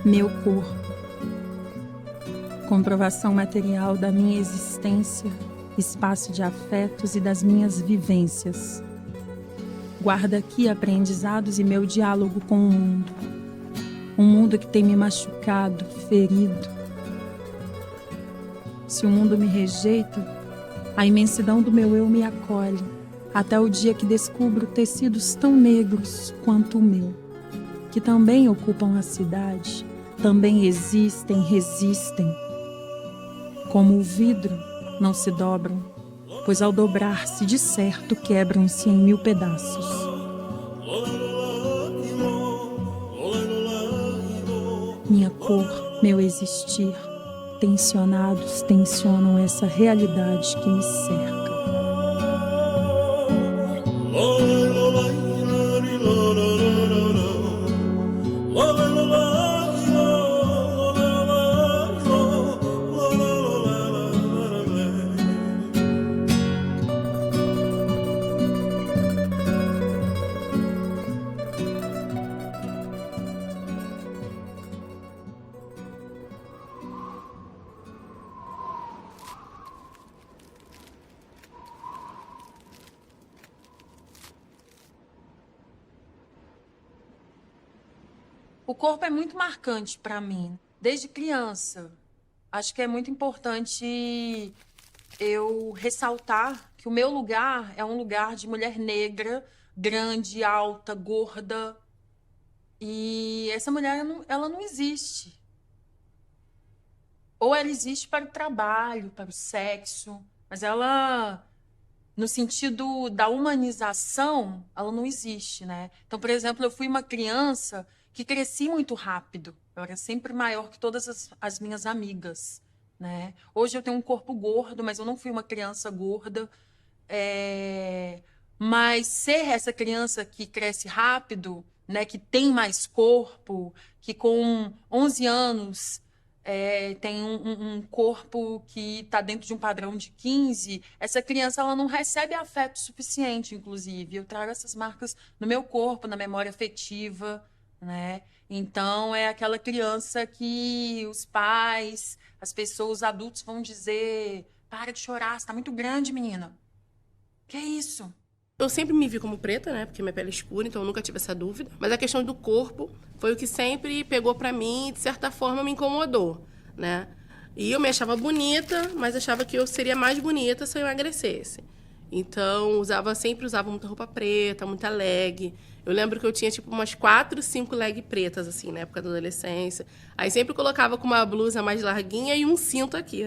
Meu corpo. Comprovação material da minha existência, espaço de afetos e das minhas vivências. Guarda aqui aprendizados e meu diálogo com o mundo. Um mundo que tem me machucado, ferido. Se o mundo me rejeita, a imensidão do meu eu me acolhe, até o dia que descubro tecidos tão negros quanto o meu, que também ocupam a cidade, também existem, resistem. Como o vidro, não se dobram, pois ao dobrar-se de certo quebram-se em 1000 pedaços. Minha cor, meu existir, tensionados tensionam essa realidade que me cerca. O corpo é muito marcante para mim, desde criança. Acho que é muito importante eu ressaltar que o meu lugar é um lugar de mulher negra, grande, alta, gorda. E essa mulher, ela não existe. Ou ela existe para o trabalho, para o sexo, mas ela, no sentido da humanização, ela não existe, né? Então, por exemplo, eu fui uma criança que cresci muito rápido. Eu era sempre maior que todas as minhas amigas, né? Hoje eu tenho um corpo gordo, mas eu não fui uma criança gorda. Mas ser essa criança que cresce rápido, né? Que tem mais corpo, que com 11 anos tem um corpo que está dentro de um padrão de 15, essa criança ela não recebe afeto suficiente, inclusive. Eu trago essas marcas no meu corpo, na memória afetiva, né? Então, é aquela criança que os pais, as pessoas, os adultos vão dizer: para de chorar, você está muito grande, menina. Que é isso? Eu sempre me vi como preta, né? Porque minha pele é escura, então eu nunca tive essa dúvida. Mas a questão do corpo foi o que sempre pegou pra mim e, de certa forma, me incomodou, né? E eu me achava bonita, mas achava que eu seria mais bonita se eu emagrecesse. Então, sempre usava muita roupa preta, muita leg. Eu lembro que eu tinha, tipo, umas 4, 5 leg pretas, assim, na época da adolescência. Aí sempre colocava com uma blusa mais larguinha e um cinto aqui.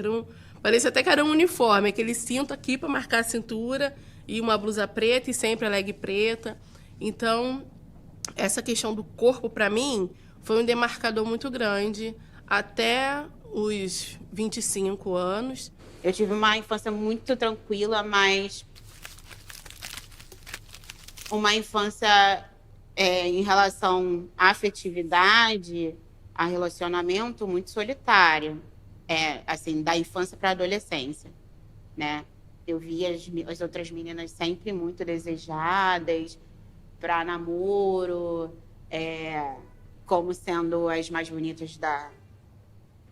Parecia até que era um uniforme, aquele cinto aqui para marcar a cintura e uma blusa preta e sempre a leg preta. Então, essa questão do corpo, para mim, foi um demarcador muito grande até os 25 anos. Eu tive uma infância muito tranquila, mas uma infância em relação à afetividade, a relacionamento muito solitário. Assim, da infância para a adolescência, né? Eu via as outras meninas sempre muito desejadas para namoro, como sendo as mais bonitas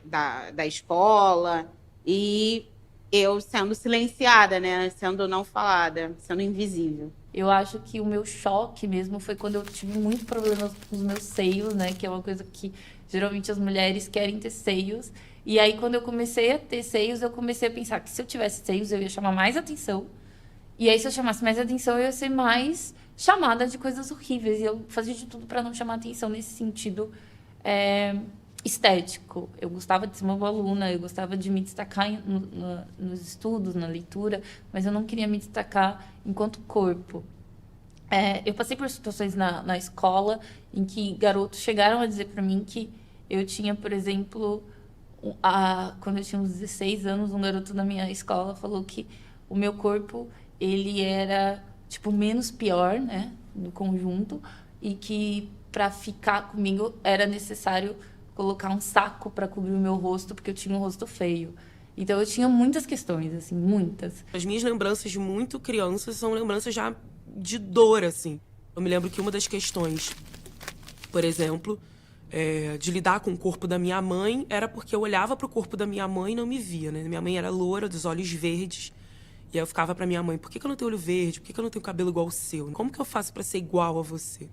da escola, e eu sendo silenciada, né? Sendo não falada, sendo invisível. Eu acho que o meu choque mesmo foi quando eu tive muito problema com os meus seios, né? Que é uma coisa que geralmente as mulheres querem ter seios. E aí, quando eu comecei a ter seios, eu comecei a pensar que se eu tivesse seios, eu ia chamar mais atenção. E aí, se eu chamasse mais atenção, eu ia ser mais chamada de coisas horríveis. E eu fazia de tudo para não chamar atenção nesse sentido estético. Eu gostava de ser uma boa aluna, eu gostava de me destacar nos estudos, na leitura, mas eu não queria me destacar enquanto corpo. Eu passei por situações na escola em que garotos chegaram a dizer para mim que eu tinha, por exemplo, quando eu tinha uns 16 anos, um garoto na minha escola falou que o meu corpo ele era tipo menos pior, né, do conjunto, e que para ficar comigo era necessário colocar um saco para cobrir o meu rosto, porque eu tinha um rosto feio. Então, eu tinha muitas questões, assim, muitas. As minhas lembranças de muito criança são lembranças já de dor, assim. Eu me lembro que uma das questões, por exemplo, de lidar com o corpo da minha mãe era porque eu olhava para o corpo da minha mãe e não me via, né? Minha mãe era loura, dos olhos verdes. E aí eu ficava pra minha mãe, por que eu não tenho olho verde? Por que eu não tenho cabelo igual ao seu? Como que eu faço pra ser igual a você?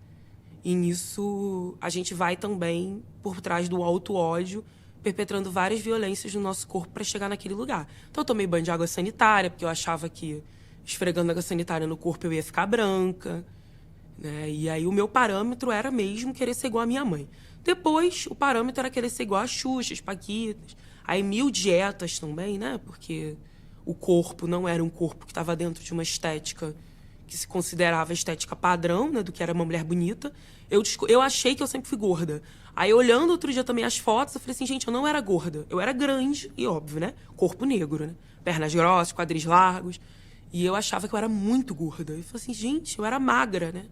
E nisso a gente vai também por trás do auto-ódio, perpetrando várias violências no nosso corpo pra chegar naquele lugar. Então eu tomei banho de água sanitária, porque eu achava que esfregando água sanitária no corpo eu ia ficar branca, né? E aí o meu parâmetro era mesmo querer ser igual à minha mãe. Depois, o parâmetro era querer ser igual a Xuxa, as Paquitas. Aí 1000 dietas também, né? Porque o corpo não era um corpo que estava dentro de uma estética que se considerava estética padrão, né? Do que era uma mulher bonita. Eu achei que eu sempre fui gorda. Aí, olhando outro dia também as fotos, eu falei assim, gente, eu não era gorda. Eu era grande e, óbvio, né? Corpo negro, né? Pernas grossas, quadris largos. E eu achava que eu era muito gorda. Eu falei assim, gente, eu era magra, né?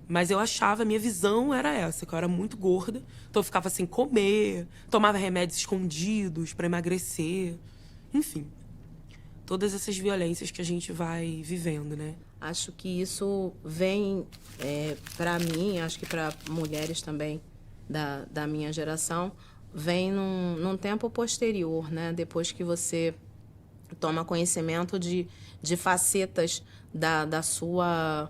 Mas eu achava, a minha visão era essa, que eu era muito gorda. Então eu ficava sem comer, tomava remédios escondidos para emagrecer. Enfim, todas essas violências que a gente vai vivendo, né? Acho que isso vem, para mim, acho que para mulheres também da minha geração, vem num tempo posterior, né? Depois que você toma conhecimento de facetas da sua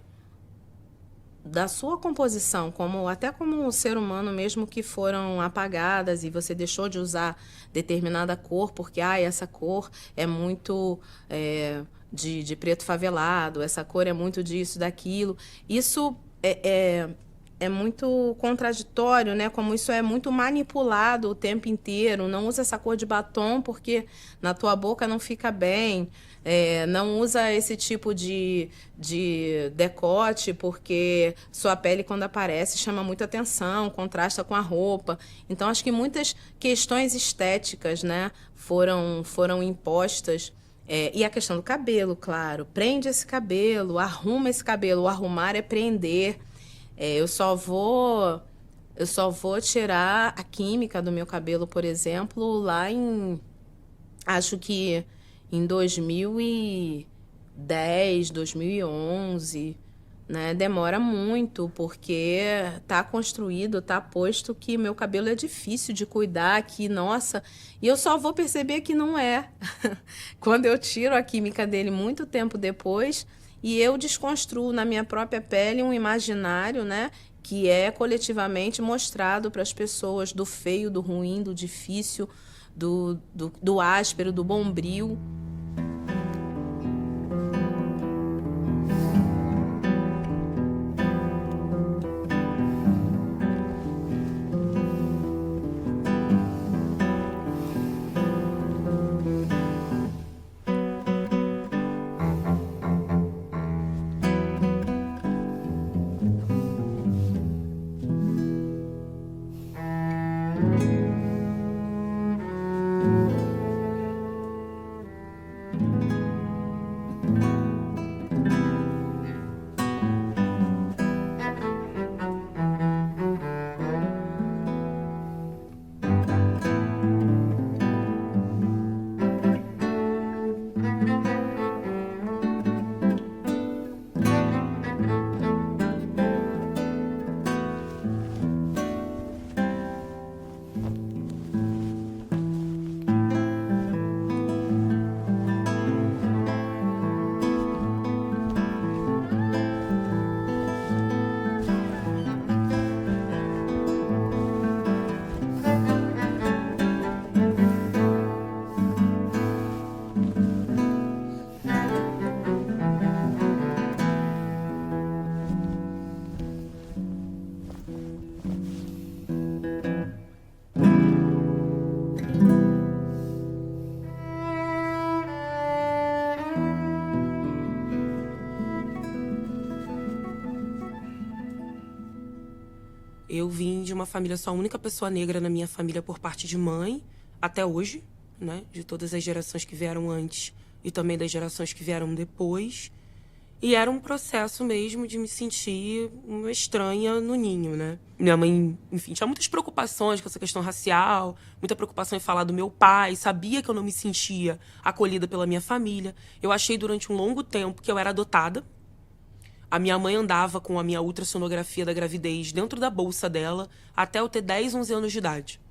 composição, até como um ser humano mesmo, que foram apagadas e você deixou de usar determinada cor porque essa cor é muito de preto favelado, essa cor é muito disso, daquilo. Isso é muito contraditório, né? Como isso é muito manipulado o tempo inteiro. Não usa essa cor de batom porque na tua boca não fica bem. Não usa esse tipo de decote porque sua pele, quando aparece, chama muita atenção, contrasta com a roupa. Então, acho que muitas questões estéticas, né, foram impostas. E a questão do cabelo, claro. Prende esse cabelo, arruma esse cabelo. O arrumar é prender. Eu só vou tirar a química do meu cabelo, por exemplo, lá acho que em 2010, 2011, né? Demora muito, porque tá construído, tá posto que meu cabelo é difícil de cuidar, que, nossa, e eu só vou perceber que não é. Quando eu tiro a química dele muito tempo depois, e eu desconstruo na minha própria pele um imaginário, né, que é coletivamente mostrado para as pessoas, do feio, do ruim, do difícil, do áspero, do bombril. Eu vim de uma família, sou a única pessoa negra na minha família por parte de mãe, até hoje, né? De todas as gerações que vieram antes e também das gerações que vieram depois. E era um processo mesmo de me sentir uma estranha no ninho, né? Minha mãe, enfim, tinha muitas preocupações com essa questão racial, muita preocupação em falar do meu pai, sabia que eu não me sentia acolhida pela minha família. Eu achei durante um longo tempo que eu era adotada. A minha mãe andava com a minha ultrassonografia da gravidez dentro da bolsa dela até eu ter 10, 11 anos de idade.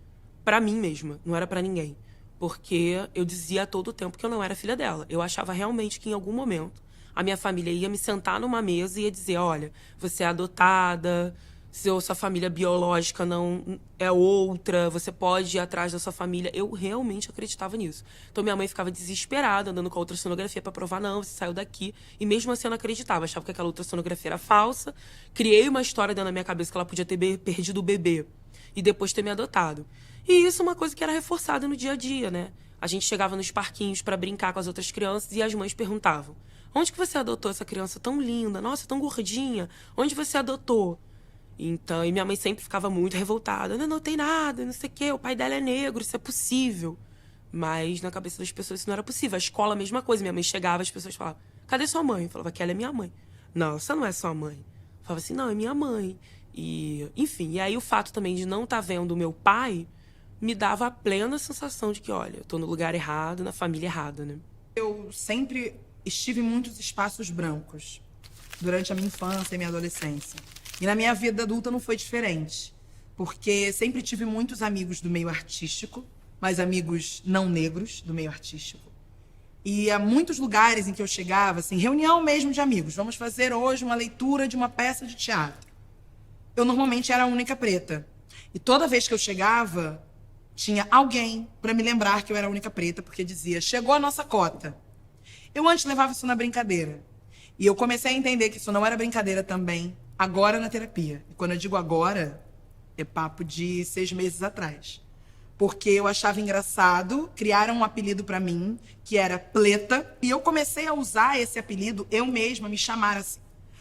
Pra mim mesma, não era pra ninguém. Porque eu dizia a todo tempo que eu não era filha dela. Eu achava realmente que em algum momento a minha família ia me sentar numa mesa e ia dizer, olha, você é adotada, sua família biológica não é outra, você pode ir atrás da sua família. Eu realmente acreditava nisso. Então minha mãe ficava desesperada, andando com a ultrassonografia pra provar, não, você saiu daqui. E mesmo assim eu não acreditava, achava que aquela ultrassonografia era falsa. Criei uma história dentro da minha cabeça que ela podia ter perdido o bebê e depois ter me adotado. E isso é uma coisa que era reforçada no dia a dia, né? A gente chegava nos parquinhos pra brincar com as outras crianças e as mães perguntavam, onde que você adotou essa criança tão linda? Nossa, tão gordinha. Onde você adotou? Então, e minha mãe sempre ficava muito revoltada. Não tem nada, não sei o quê. O pai dela é negro, isso é possível. Mas na cabeça das pessoas isso não era possível. A escola, a mesma coisa. Minha mãe chegava, as pessoas falavam, cadê sua mãe? Eu falava que ela é minha mãe. Não, essa não é sua mãe. Eu falava assim, não, é minha mãe. E, enfim, e aí o fato também de não estar vendo o meu pai me dava a plena sensação de que, olha, eu tô no lugar errado, na família errada, né? Eu sempre estive em muitos espaços brancos durante a minha infância e minha adolescência. E na minha vida adulta não foi diferente, porque sempre tive muitos amigos do meio artístico, mas amigos não negros do meio artístico. E há muitos lugares em que eu chegava, assim, reunião mesmo de amigos, vamos fazer hoje uma leitura de uma peça de teatro. Eu normalmente era a única preta. E toda vez que eu chegava, tinha alguém para me lembrar que eu era a única preta, porque dizia, chegou a nossa cota. Eu antes levava isso na brincadeira. E eu comecei a entender que isso não era brincadeira também, agora na terapia. E quando eu digo agora, é papo de 6 meses atrás. Porque eu achava engraçado, criaram um apelido para mim, que era Pleta, e eu comecei a usar esse apelido, eu mesma me chamar assim.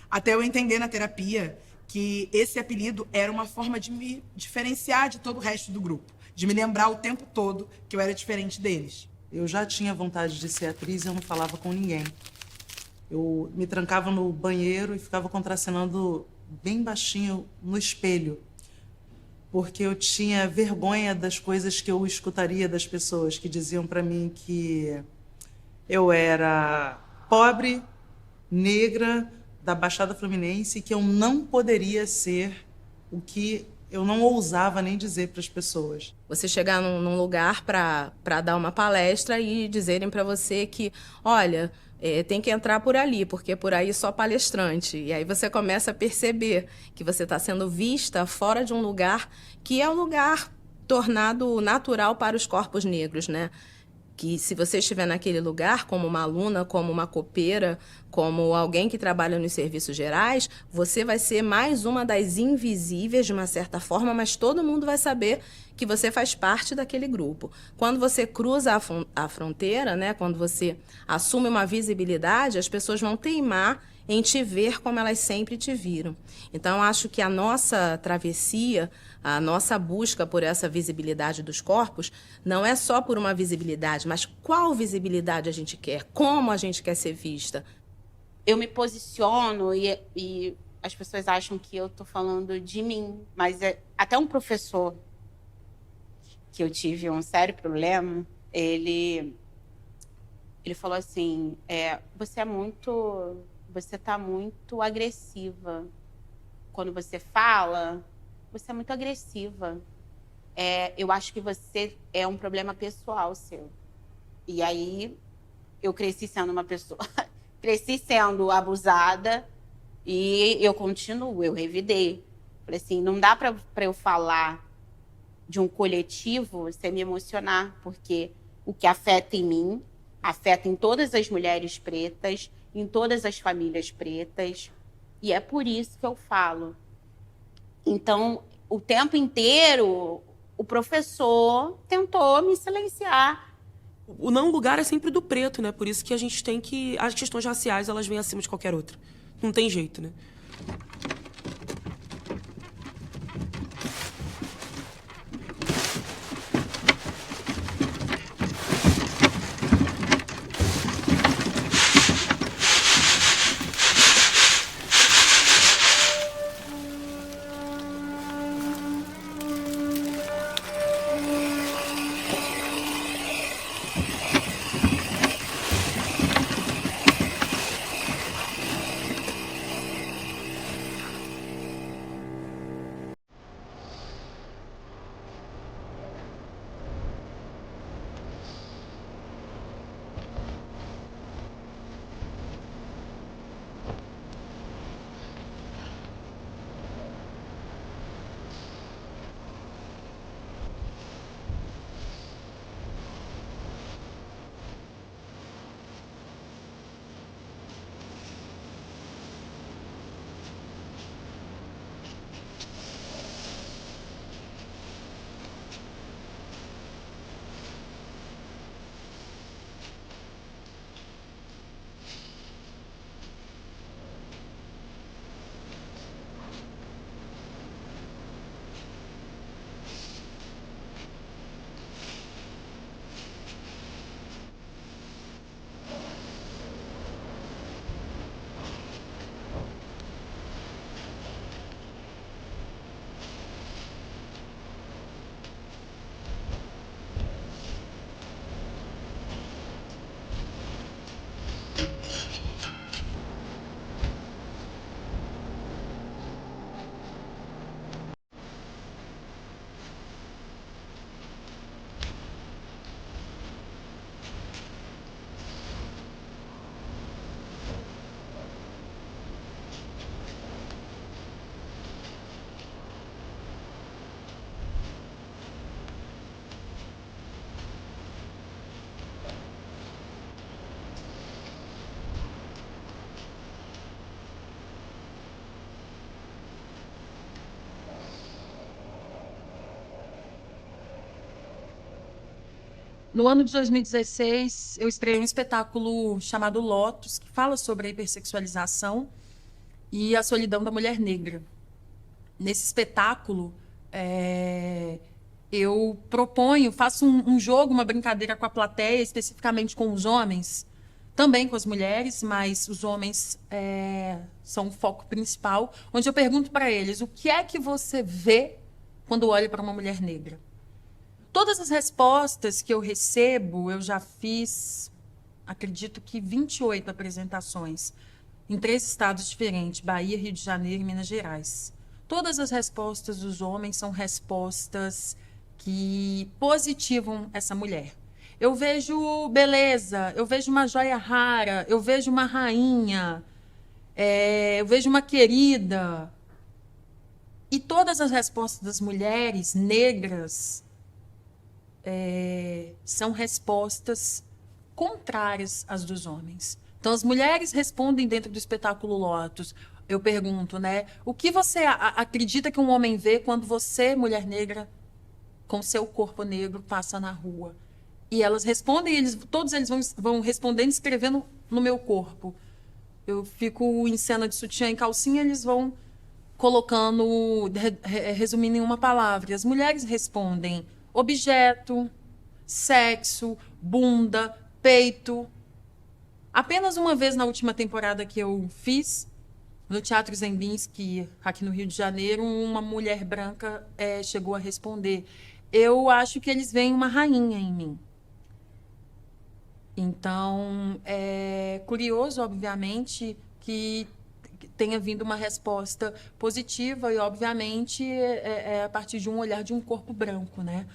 Até eu entender na terapia que esse apelido era uma forma de me diferenciar de todo o resto do grupo, de me lembrar o tempo todo que eu era diferente deles. Eu já tinha vontade de ser atriz e eu não falava com ninguém. Eu me trancava no banheiro e ficava contracenando bem baixinho no espelho, porque eu tinha vergonha das coisas que eu escutaria das pessoas que diziam para mim que eu era pobre, negra, da Baixada Fluminense, e que eu não poderia ser o que eu não ousava nem dizer para as pessoas. Você chegar num lugar para dar uma palestra e dizerem para você que, olha, tem que entrar por ali, porque por aí só palestrante. E aí você começa a perceber que você está sendo vista fora de um lugar que é um lugar tornado natural para os corpos negros, né? Que se você estiver naquele lugar, como uma aluna, como uma copeira, como alguém que trabalha nos serviços gerais, você vai ser mais uma das invisíveis, de uma certa forma, mas todo mundo vai saber que você faz parte daquele grupo. Quando você cruza a fronteira, né, quando você assume uma visibilidade, as pessoas vão teimar em te ver como elas sempre te viram. Então, acho que a nossa travessia, a nossa busca por essa visibilidade dos corpos, não é só por uma visibilidade, mas qual visibilidade a gente quer, como a gente quer ser vista. Eu me posiciono e as pessoas acham que eu estou falando de mim, mas até um professor que eu tive um sério problema, ele falou assim, você está muito agressiva. Quando você fala, você é muito agressiva. Eu acho que você é um problema pessoal seu. E aí, eu cresci sendo uma pessoa... cresci sendo abusada e eu continuo, eu revidei. Falei assim, não dá para eu falar de um coletivo sem me emocionar, porque o que afeta em mim, afeta em todas as mulheres pretas, em todas as famílias pretas, e é por isso que eu falo. Então, o tempo inteiro, o professor tentou me silenciar. O não lugar é sempre do preto, né? Por isso que a gente tem que... As questões raciais, elas vêm acima de qualquer outra. Não tem jeito, né? No ano de 2016, eu estreiei um espetáculo chamado Lotus, que fala sobre a hipersexualização e a solidão da mulher negra. Nesse espetáculo, eu proponho, faço um jogo, uma brincadeira com a plateia, especificamente com os homens, também com as mulheres, mas os homens são o foco principal, onde eu pergunto para eles: o que é que você vê quando olha para uma mulher negra? Todas as respostas que eu recebo, eu já fiz, acredito que 28 apresentações em 3 estados diferentes, Bahia, Rio de Janeiro e Minas Gerais. Todas as respostas dos homens são respostas que positivam essa mulher. Eu vejo beleza, eu vejo uma joia rara, eu vejo uma rainha, eu vejo uma querida. E todas as respostas das mulheres negras são respostas contrárias às dos homens. Então, as mulheres respondem dentro do espetáculo Lotus. Eu pergunto, né? O que você acredita que um homem vê quando você, mulher negra, com seu corpo negro, passa na rua? E elas respondem, todos eles vão respondendo, escrevendo no meu corpo. Eu fico em cena de sutiã e calcinha, eles vão colocando, resumindo em uma palavra. As mulheres respondem objeto, sexo, bunda, peito. Apenas uma vez na última temporada que eu fiz, no Teatro Zembinski, aqui no Rio de Janeiro, uma mulher branca chegou a responder: eu acho que eles veem uma rainha em mim. Então, é curioso, obviamente, que tenha vindo uma resposta positiva e, obviamente, a partir de um olhar de um corpo branco, né?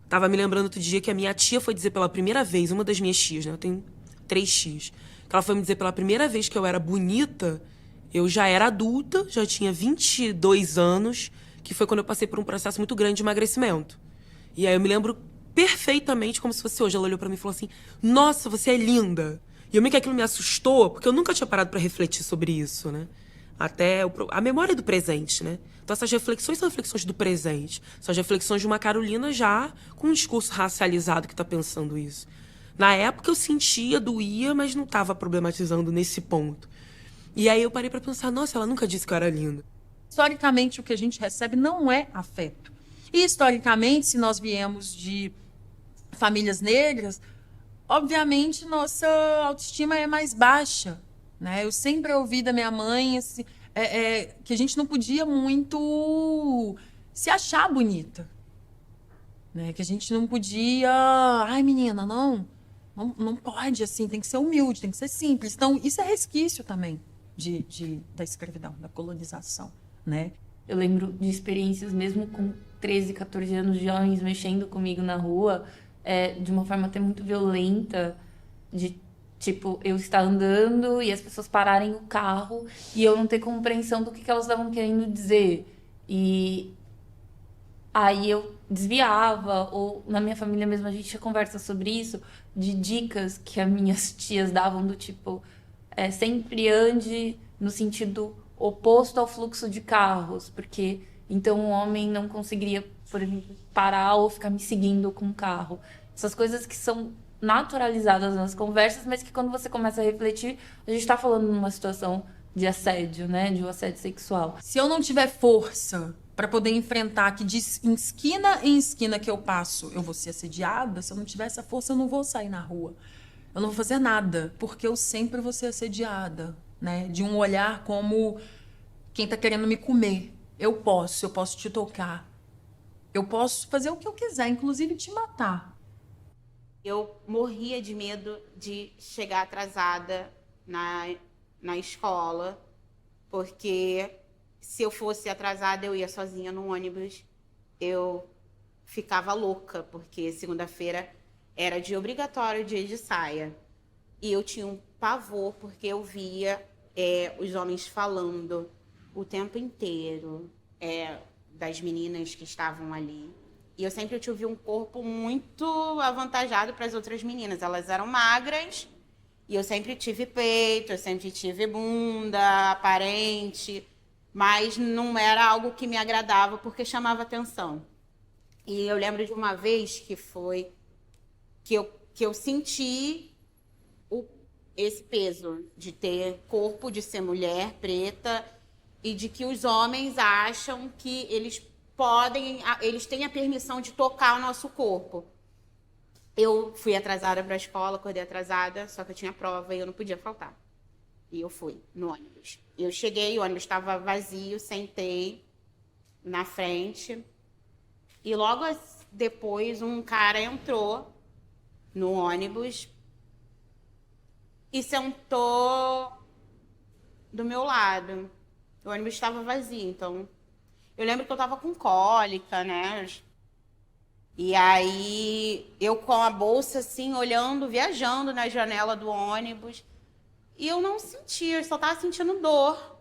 Tava me lembrando outro dia que a minha tia foi dizer pela primeira vez, uma das minhas tias, né? Eu tenho 3 tias. Que ela foi me dizer pela primeira vez que eu era bonita. Eu já era adulta, já tinha 22 anos, que foi quando eu passei por um processo muito grande de emagrecimento. E aí eu me lembro perfeitamente, como se fosse hoje. Ela olhou pra mim e falou assim: nossa, você é linda. E eu meio que aquilo me assustou, porque eu nunca tinha parado pra refletir sobre isso, né? Até a memória do presente, né? Então essas reflexões são reflexões do presente. São as reflexões de uma Carolina já com um discurso racializado que tá pensando isso. Na época eu sentia, doía, mas não tava problematizando nesse ponto. E aí eu parei pra pensar: nossa, ela nunca disse que eu era linda. Historicamente, o que a gente recebe não é afeto. E, historicamente, se nós viemos de famílias negras, obviamente, nossa autoestima é mais baixa, né? Eu sempre ouvi da minha mãe assim, que a gente não podia muito se achar bonita, né? Que a gente não podia... Ai, menina, não pode, assim, tem que ser humilde, tem que ser simples. Então, isso é resquício também da escravidão, da colonização, né? Eu lembro de experiências mesmo com 13, 14 anos de homens mexendo comigo na rua, de uma forma até muito violenta, de tipo, eu estar andando e as pessoas pararem o carro e eu não ter compreensão do que elas estavam querendo dizer. E aí eu desviava, ou na minha família mesmo a gente tinha conversa sobre isso, de dicas que as minhas tias davam do tipo, sempre ande no sentido oposto ao fluxo de carros, porque então um homem não conseguiria, por exemplo, parar ou ficar me seguindo com o carro. Essas coisas que são naturalizadas nas conversas, mas que quando você começa a refletir, a gente está falando numa situação de assédio, né? De um assédio sexual. Se eu não tiver força para poder enfrentar que de esquina em esquina que eu passo, eu vou ser assediada, se eu não tiver essa força, eu não vou sair na rua. Eu não vou fazer nada, porque eu sempre vou ser assediada, né? De um olhar como quem tá querendo me comer. Eu posso te tocar. Eu posso fazer o que eu quiser, inclusive te matar. Eu morria de medo de chegar atrasada na escola, porque se eu fosse atrasada, eu ia sozinha no ônibus. Eu ficava louca, porque segunda-feira era dia obrigatório, dia de saia. E eu tinha um pavor, porque eu via os homens falando o tempo inteiro das meninas que estavam ali. E eu sempre tive um corpo muito avantajado para as outras meninas. Elas eram magras e eu sempre tive peito, eu sempre tive bunda aparente, mas não era algo que me agradava porque chamava atenção. E eu lembro de uma vez que foi que eu senti esse peso de ter corpo, de ser mulher preta e de que os homens acham que eles têm a permissão de tocar o nosso corpo. Eu fui atrasada para a escola, acordei atrasada, só que eu tinha prova e eu não podia faltar. E eu fui no ônibus. Eu cheguei, o ônibus estava vazio, sentei na frente. E logo depois um cara entrou no ônibus e sentou do meu lado. O ônibus estava vazio, então... Eu lembro que eu estava com cólica, né? E aí, eu com a bolsa, assim, olhando, viajando na janela do ônibus. E eu não sentia, eu só estava sentindo dor.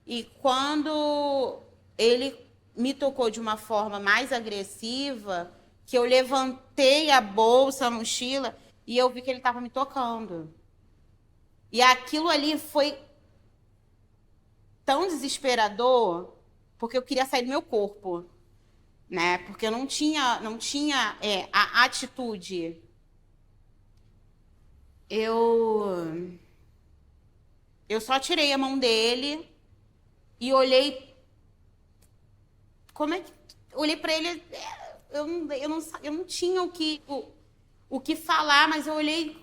E quando ele me tocou de uma forma mais agressiva, que eu levantei a bolsa, a mochila, e eu vi que ele estava me tocando. E aquilo ali foi tão desesperador, porque eu queria sair do meu corpo, né? Porque eu não tinha a atitude. Eu só tirei a mão dele e olhei. Olhei para ele. Eu não tinha o que falar, mas eu olhei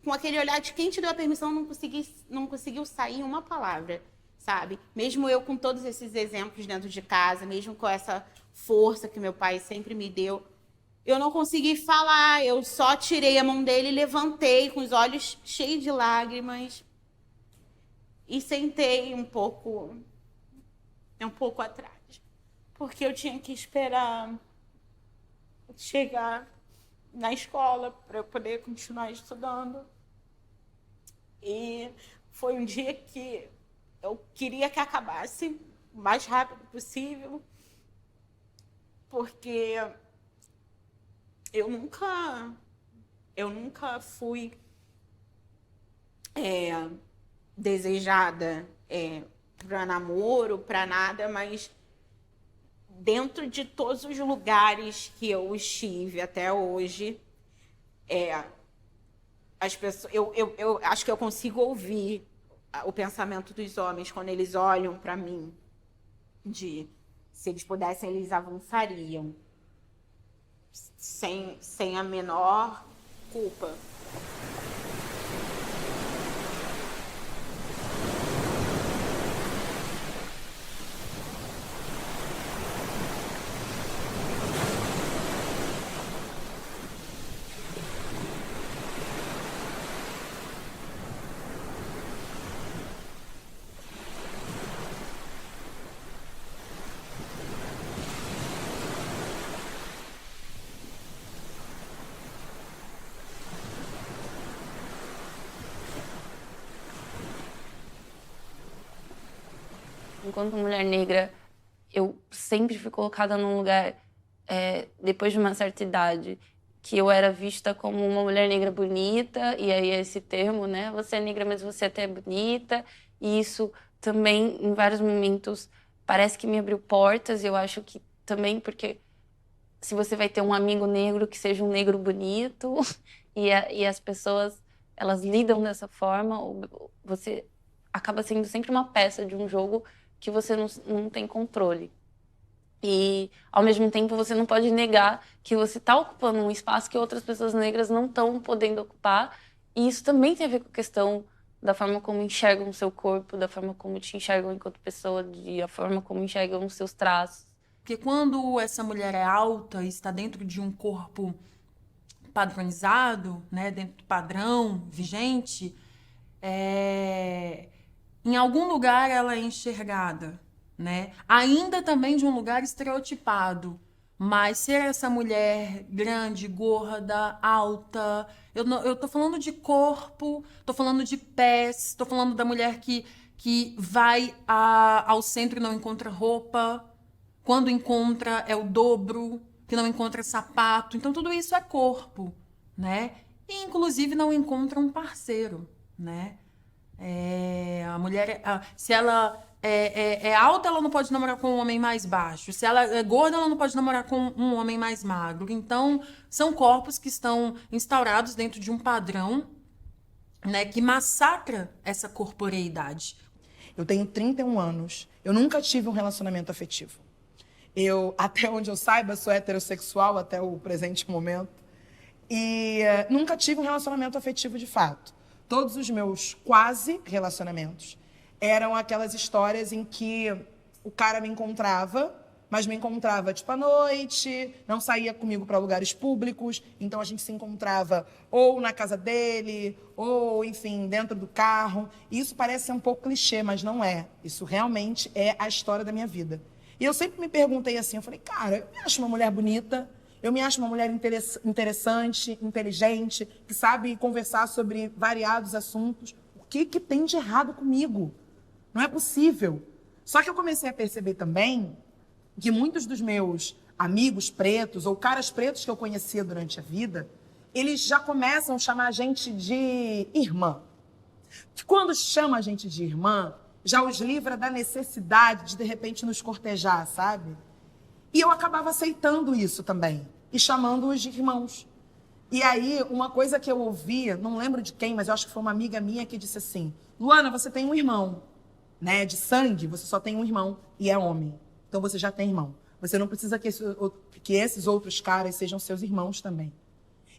com aquele olhar de quem te deu a permissão, não conseguiu sair uma palavra, sabe? Mesmo eu com todos esses exemplos dentro de casa, mesmo com essa força que meu pai sempre me deu, eu não consegui falar. Eu só tirei a mão dele, levantei com os olhos cheios de lágrimas e sentei um pouco atrás, porque eu tinha que esperar chegar na escola para eu poder continuar estudando. E foi um dia que eu queria que acabasse o mais rápido possível, porque eu nunca fui desejada para namoro, para nada, mas dentro de todos os lugares que eu estive até hoje, as pessoas, eu acho que eu consigo ouvir o pensamento dos homens quando eles olham para mim, de se eles pudessem, eles avançariam sem a menor culpa. Enquanto mulher negra, eu sempre fui colocada num lugar, depois de uma certa idade, que eu era vista como uma mulher negra bonita, e aí esse termo, né? Você é negra, mas você até é bonita. E isso também, em vários momentos, parece que me abriu portas. E eu acho que também porque se você vai ter um amigo negro que seja um negro bonito, e as pessoas, elas lidam dessa forma, você acaba sendo sempre uma peça de um jogo que você não tem controle. E, ao mesmo tempo, você não pode negar que você está ocupando um espaço que outras pessoas negras não estão podendo ocupar. E isso também tem a ver com a questão da forma como enxergam o seu corpo, da forma como te enxergam enquanto pessoa, da forma como enxergam os seus traços. Porque quando essa mulher é alta e está dentro de um corpo padronizado, né, dentro do padrão vigente, em algum lugar ela é enxergada, né? Ainda também de um lugar estereotipado, mas ser essa mulher grande, gorda, alta, eu tô falando de corpo, tô falando de pés, tô falando da mulher que vai ao centro e não encontra roupa, quando encontra é o dobro, que não encontra sapato, então tudo isso é corpo, né? E inclusive não encontra um parceiro, né? A mulher, se ela é alta, ela não pode namorar com um homem mais baixo. Se ela é gorda, ela não pode namorar com um homem mais magro. Então, são corpos que estão instaurados dentro de um padrão, né, que massacra essa corporeidade. Eu tenho 31 anos. Eu nunca tive um relacionamento afetivo. Eu, até onde eu saiba, sou heterossexual até o presente momento. E nunca tive um relacionamento afetivo de fato. Todos os meus quase relacionamentos eram aquelas histórias em que o cara me encontrava, mas me encontrava tipo à noite, não saía comigo para lugares públicos, então a gente se encontrava ou na casa dele, ou, enfim, dentro do carro. E isso parece ser um pouco clichê, mas não é. Isso realmente é a história da minha vida. E eu sempre me perguntei assim, eu falei, cara, eu me acho uma mulher bonita, eu me acho uma mulher interessante, inteligente, que sabe conversar sobre variados assuntos. O que tem de errado comigo? Não é possível. Só que eu comecei a perceber também que muitos dos meus amigos pretos ou caras pretos que eu conhecia durante a vida, eles já começam a chamar a gente de irmã. Que quando chama a gente de irmã, já os livra da necessidade de repente, nos cortejar, sabe? E eu acabava aceitando isso também, e chamando-os de irmãos. E aí, uma coisa que eu ouvi, não lembro de quem, mas eu acho que foi uma amiga minha que disse assim, Luana, você tem um irmão, né? De sangue, você só tem um irmão, e é homem. Então você já tem irmão. Você não precisa que esses outros caras sejam seus irmãos também.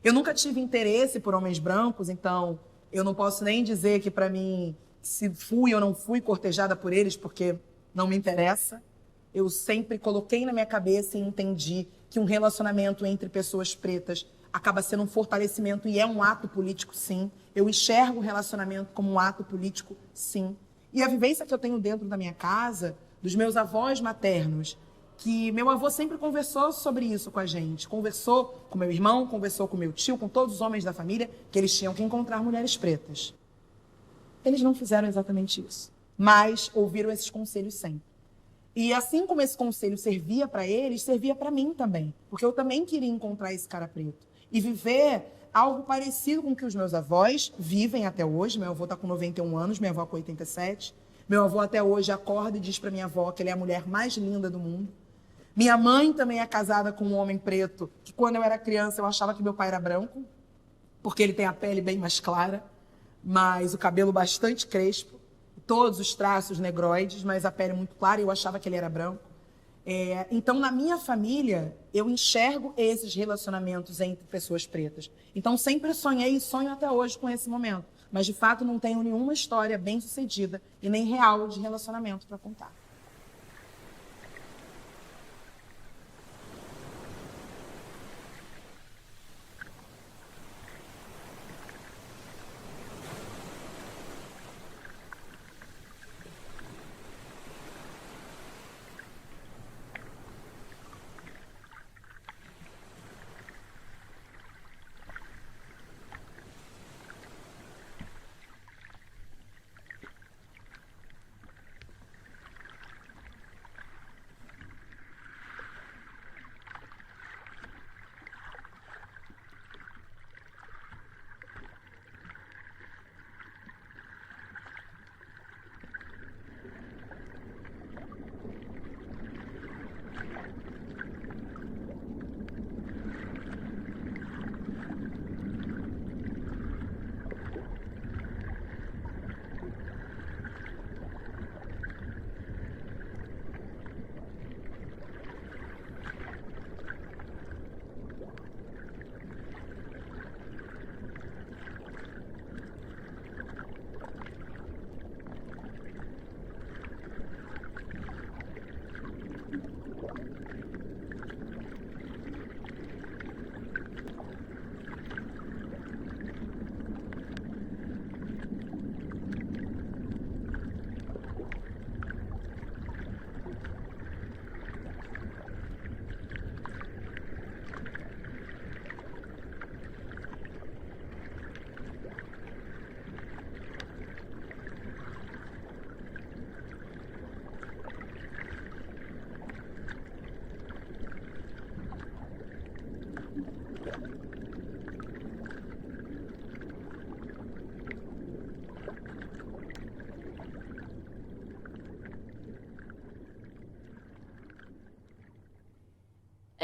Eu nunca tive interesse por homens brancos, então eu não posso nem dizer que para mim, se fui ou não fui cortejada por eles, porque não me interessa. Eu sempre coloquei na minha cabeça e entendi que um relacionamento entre pessoas pretas acaba sendo um fortalecimento e é um ato político, sim. Eu enxergo o relacionamento como um ato político, sim. E a vivência que eu tenho dentro da minha casa, dos meus avós maternos, que meu avô sempre conversou sobre isso com a gente. Conversou com meu irmão, conversou com meu tio, com todos os homens da família, que eles tinham que encontrar mulheres pretas. Eles não fizeram exatamente isso, mas ouviram esses conselhos sempre. E assim como esse conselho servia para eles, servia para mim também. Porque eu também queria encontrar esse cara preto. E viver algo parecido com o que os meus avós vivem até hoje. Meu avô está com 91 anos, minha avó com 87. Meu avô até hoje acorda e diz para minha avó que ele é a mulher mais linda do mundo. Minha mãe também é casada com um homem preto, que quando eu era criança eu achava que meu pai era branco, porque ele tem a pele bem mais clara, mas o cabelo bastante crespo. Todos os traços negroides, mas a pele muito clara, e eu achava que ele era branco. Então, na minha família, eu enxergo esses relacionamentos entre pessoas pretas. Então, sempre sonhei e sonho até hoje com esse momento. Mas, de fato, não tenho nenhuma história bem-sucedida e nem real de relacionamento para contar.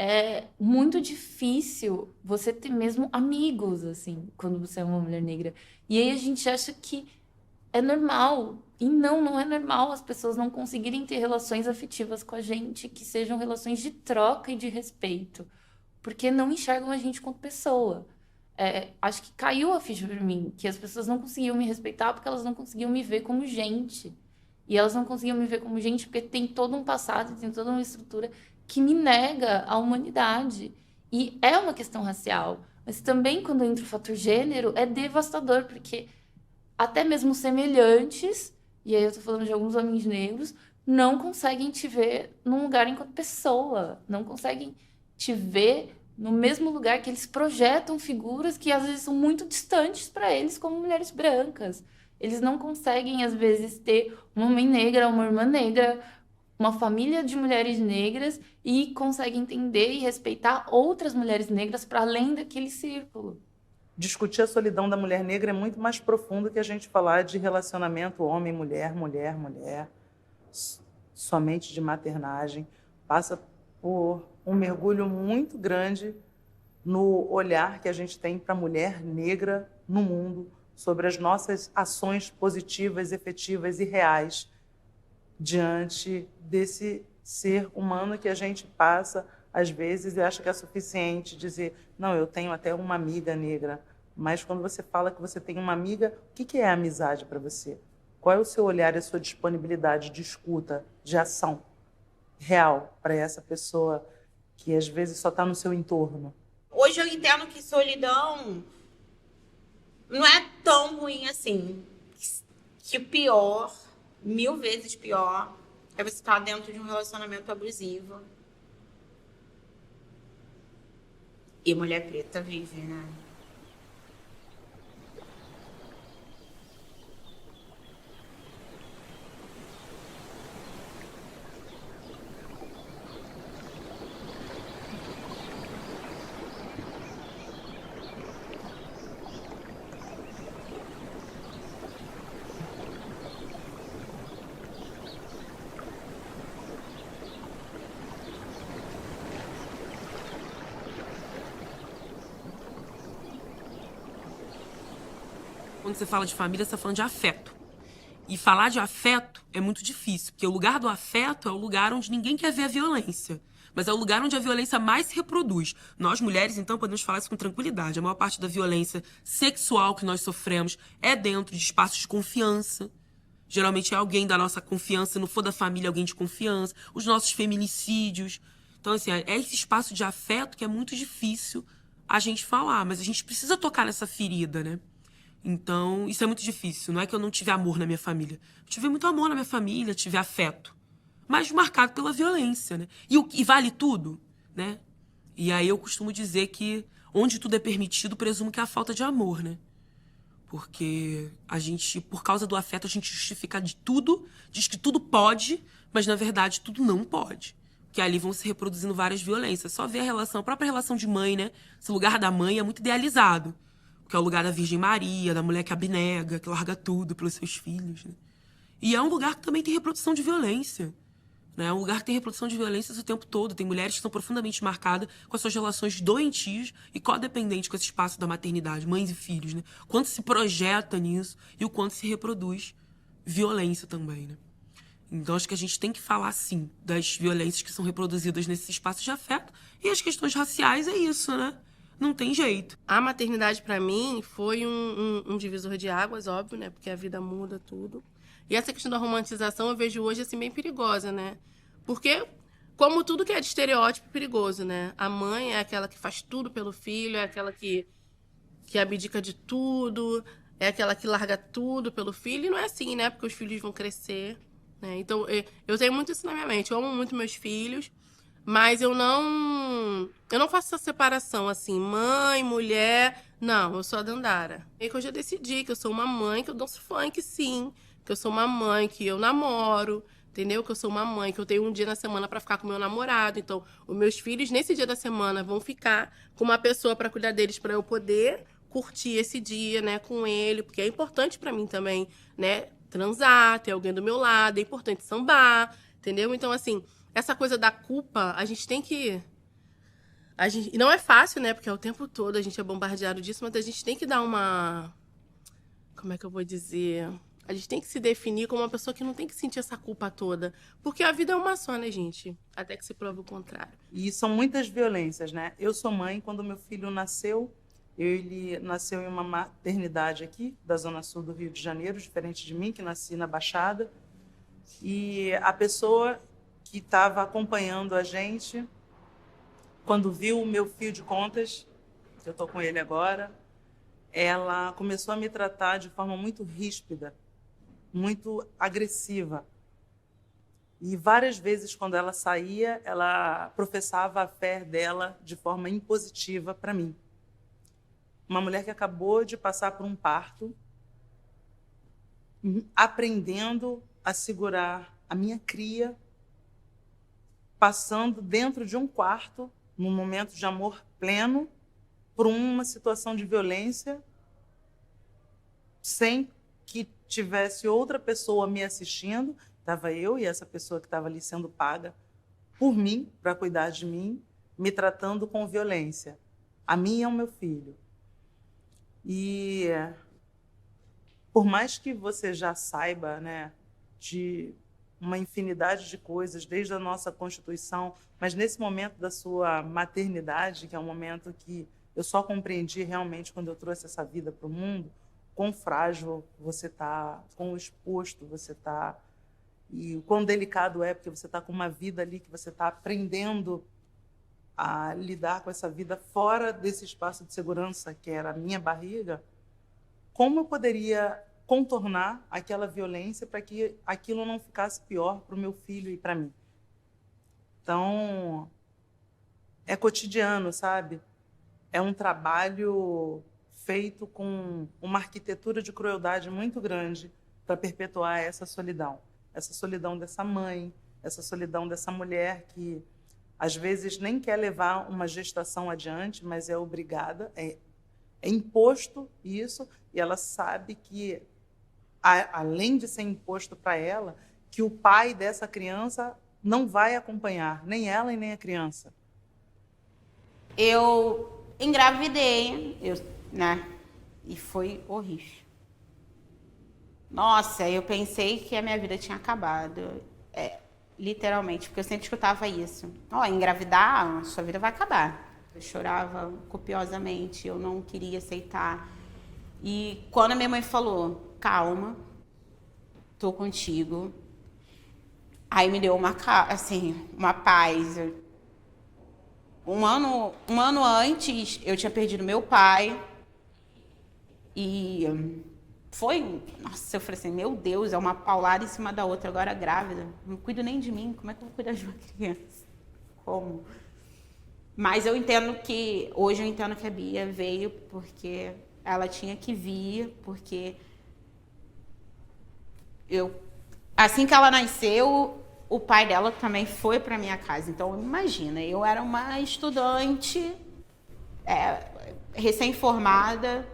é muito difícil você ter mesmo amigos, assim, quando você é uma mulher negra. E aí a gente acha que é normal. E não é normal as pessoas não conseguirem ter relações afetivas com a gente que sejam relações de troca e de respeito. Porque não enxergam a gente como pessoa. Acho que caiu a ficha pra mim, que as pessoas não conseguiam me respeitar porque elas não conseguiam me ver como gente. E elas não conseguiam me ver como gente porque tem todo um passado, tem toda uma estrutura que me nega a humanidade. E é uma questão racial. Mas também, quando entra o fator gênero, é devastador, porque até mesmo semelhantes, e aí eu tô falando de alguns homens negros, não conseguem te ver num lugar enquanto pessoa. Não conseguem te ver no mesmo lugar que eles projetam figuras que às vezes são muito distantes para eles, como mulheres brancas. Eles não conseguem, às vezes, ter uma mãe negra, uma irmã negra, uma família de mulheres negras e conseguem entender e respeitar outras mulheres negras para além daquele círculo. Discutir a solidão da mulher negra é muito mais profundo que a gente falar de relacionamento homem-mulher, mulher-mulher, somente de maternagem. Passa por um mergulho muito grande no olhar que a gente tem para a mulher negra no mundo, sobre as nossas ações positivas, efetivas e reais diante desse ser humano que a gente passa, às vezes, e acha que é suficiente dizer, não, eu tenho até uma amiga negra. Mas quando você fala que você tem uma amiga, o que é amizade para você? Qual é o seu olhar e a sua disponibilidade de escuta, de ação real para essa pessoa que às vezes só está no seu entorno? Hoje eu entendo que solidão não é tão ruim assim. Que o pior, 1000 vezes pior, é você estar dentro de um relacionamento abusivo. E mulher preta vive, né? Quando você fala de família, você está falando de afeto. E falar de afeto é muito difícil, porque o lugar do afeto é o lugar onde ninguém quer ver a violência. Mas é o lugar onde a violência mais se reproduz. Nós, mulheres, então, podemos falar isso com tranquilidade. A maior parte da violência sexual que nós sofremos é dentro de espaços de confiança. Geralmente é alguém da nossa confiança, se não for da família, alguém de confiança. Os nossos feminicídios. Então, assim, é esse espaço de afeto que é muito difícil a gente falar. Mas a gente precisa tocar nessa ferida, né? Então, isso é muito difícil. Não é que eu não tive amor na minha família. Eu tive muito amor na minha família, tive afeto. Mas marcado pela violência, né? E vale tudo, né? E aí eu costumo dizer que onde tudo é permitido, presumo que é a falta de amor, né? Porque a gente, por causa do afeto, a gente justifica de tudo, diz que tudo pode, mas na verdade tudo não pode. Porque ali vão se reproduzindo várias violências. Só ver a própria relação de mãe, né? Esse lugar da mãe é muito idealizado. Que é o lugar da Virgem Maria, da mulher que abnega, que larga tudo pelos seus filhos, né? E é um lugar que também tem reprodução de violência, né? É um lugar que tem reprodução de violências o tempo todo. Tem mulheres que estão profundamente marcadas com as suas relações doentias e codependentes com esse espaço da maternidade, mães e filhos, né? Quanto se projeta nisso e o quanto se reproduz violência também, né? Então, acho que a gente tem que falar, sim, das violências que são reproduzidas nesses espaços de afeto. E as questões raciais é isso, né? Não tem jeito. A maternidade, para mim, foi um divisor de águas, óbvio, né? Porque a vida muda tudo. E essa questão da romantização eu vejo hoje, assim, bem perigosa, né? Porque, como tudo que é de estereótipo, é perigoso, né? A mãe é aquela que faz tudo pelo filho, é aquela que abdica de tudo, é aquela que larga tudo pelo filho. E não é assim, né? Porque os filhos vão crescer, né? Então, eu tenho muito isso na minha mente. Eu amo muito meus filhos, mas eu não faço essa separação, assim, mãe, mulher. Não, eu sou a Dandara. É que eu já decidi que eu sou uma mãe, que eu danço funk, sim. Que eu sou uma mãe, que eu namoro, entendeu? Que eu sou uma mãe, que eu tenho um dia na semana para ficar com meu namorado. Então, os meus filhos, nesse dia da semana, vão ficar com uma pessoa para cuidar deles, para eu poder curtir esse dia, né, com ele. Porque é importante para mim também, né, transar, ter alguém do meu lado. É importante sambar, entendeu? Então, assim, essa coisa da culpa, a gente tem que E não é fácil, né? Porque é o tempo todo a gente é bombardeado disso, mas a gente tem que dar uma... Como é que eu vou dizer? A gente tem que se definir como uma pessoa que não tem que sentir essa culpa toda. Porque a vida é uma só, né, gente? Até que se prove o contrário. E são muitas violências, né? Eu sou mãe, quando meu filho nasceu, ele nasceu em uma maternidade aqui, da Zona Sul do Rio de Janeiro, diferente de mim, que nasci na Baixada. E a pessoa que estava acompanhando a gente, quando viu o meu fio de contas, eu estou com ele agora, ela começou a me tratar de forma muito ríspida, muito agressiva. E várias vezes, quando ela saía, ela professava a fé dela de forma impositiva para mim. Uma mulher que acabou de passar por um parto, aprendendo a segurar a minha cria, passando dentro de um quarto, num momento de amor pleno, por uma situação de violência, sem que tivesse outra pessoa me assistindo. Estava eu e essa pessoa que estava ali sendo paga por mim, para cuidar de mim, me tratando com violência. A mim e ao meu filho. E por mais que você já saiba, né, de uma infinidade de coisas, desde a nossa Constituição, mas nesse momento da sua maternidade, que é um momento que eu só compreendi realmente quando eu trouxe essa vida para o mundo, quão frágil você está, quão exposto você está, e o quão delicado é, porque você está com uma vida ali que você está aprendendo a lidar com essa vida fora desse espaço de segurança que era a minha barriga. Como eu poderia contornar aquela violência para que aquilo não ficasse pior para o meu filho e para mim? Então, é cotidiano, sabe? É um trabalho feito com uma arquitetura de crueldade muito grande para perpetuar essa solidão dessa mãe, essa solidão dessa mulher que às vezes nem quer levar uma gestação adiante, mas é obrigada, é imposto isso, e ela sabe que, além de ser imposto para ela, que o pai dessa criança não vai acompanhar, nem ela e nem a criança. Eu engravidei, né? E foi horrível. Nossa, eu pensei que a minha vida tinha acabado. Literalmente, porque eu sempre escutava isso. Engravidar, sua vida vai acabar. Eu chorava copiosamente, eu não queria aceitar. E quando a minha mãe falou, calma, tô contigo, aí me deu uma paz. Um ano antes, eu tinha perdido meu pai. E nossa, eu falei assim, meu Deus, é uma paulada em cima da outra, agora grávida. Não cuido nem de mim, como é que eu vou cuidar de uma criança? Como? Mas hoje eu entendo que a Bia veio porque ela tinha que vir, porque assim que ela nasceu, o pai dela também foi para minha casa. Então, imagina, eu era uma estudante recém-formada,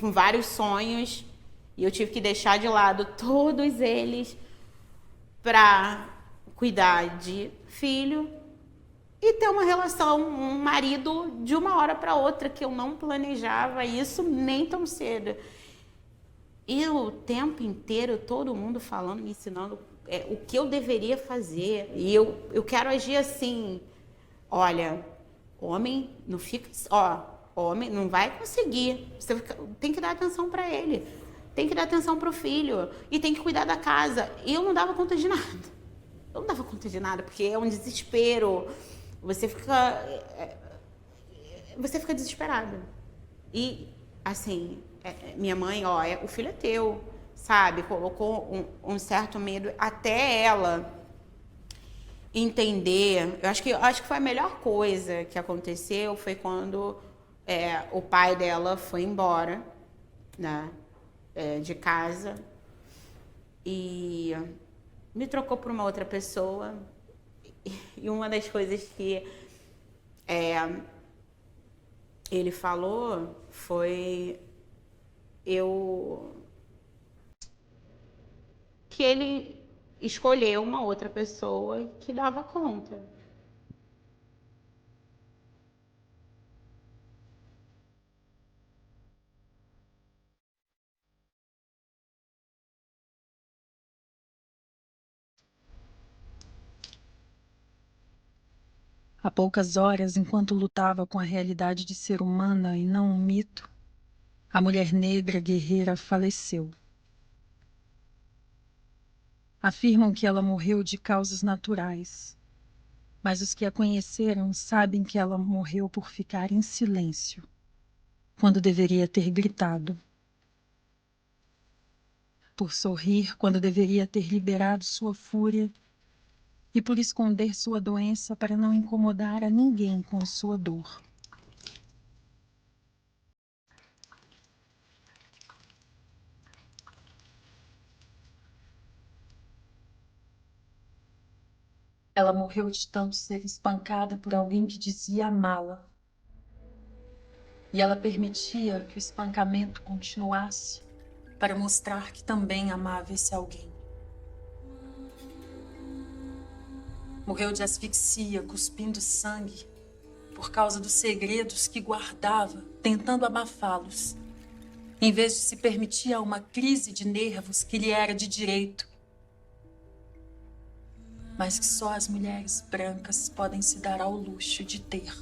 com vários sonhos, e eu tive que deixar de lado todos eles para cuidar de filho e ter uma relação, um marido de uma hora para outra, que eu não planejava isso nem tão cedo. E o tempo inteiro, todo mundo falando, me ensinando o que eu deveria fazer. E eu quero agir assim. Olha, homem não fica... homem não vai conseguir. Você tem que dar atenção para ele. Tem que dar atenção para o filho. E tem que cuidar da casa. E eu não dava conta de nada. Eu não dava conta de nada, porque é um desespero. Você fica desesperada. E, assim, minha mãe, o filho é teu, sabe? Colocou um certo medo até ela entender. Eu acho que foi a melhor coisa que aconteceu, foi quando o pai dela foi embora, né, de casa, e me trocou por uma outra pessoa. E uma das coisas que ele falou foi que ele escolheu uma outra pessoa que dava conta. Há poucas horas, enquanto lutava com a realidade de ser humana e não um mito, a mulher negra guerreira faleceu. Afirmam que ela morreu de causas naturais, mas os que a conheceram sabem que ela morreu por ficar em silêncio, quando deveria ter gritado. Por sorrir quando deveria ter liberado sua fúria e por esconder sua doença para não incomodar a ninguém com sua dor. Ela morreu de tanto ser espancada por alguém que dizia amá-la. E ela permitia que o espancamento continuasse para mostrar que também amava esse alguém. Morreu de asfixia, cuspindo sangue, por causa dos segredos que guardava, tentando abafá-los, em vez de se permitir a uma crise de nervos que lhe era de direito, mas que só as mulheres brancas podem se dar ao luxo de ter.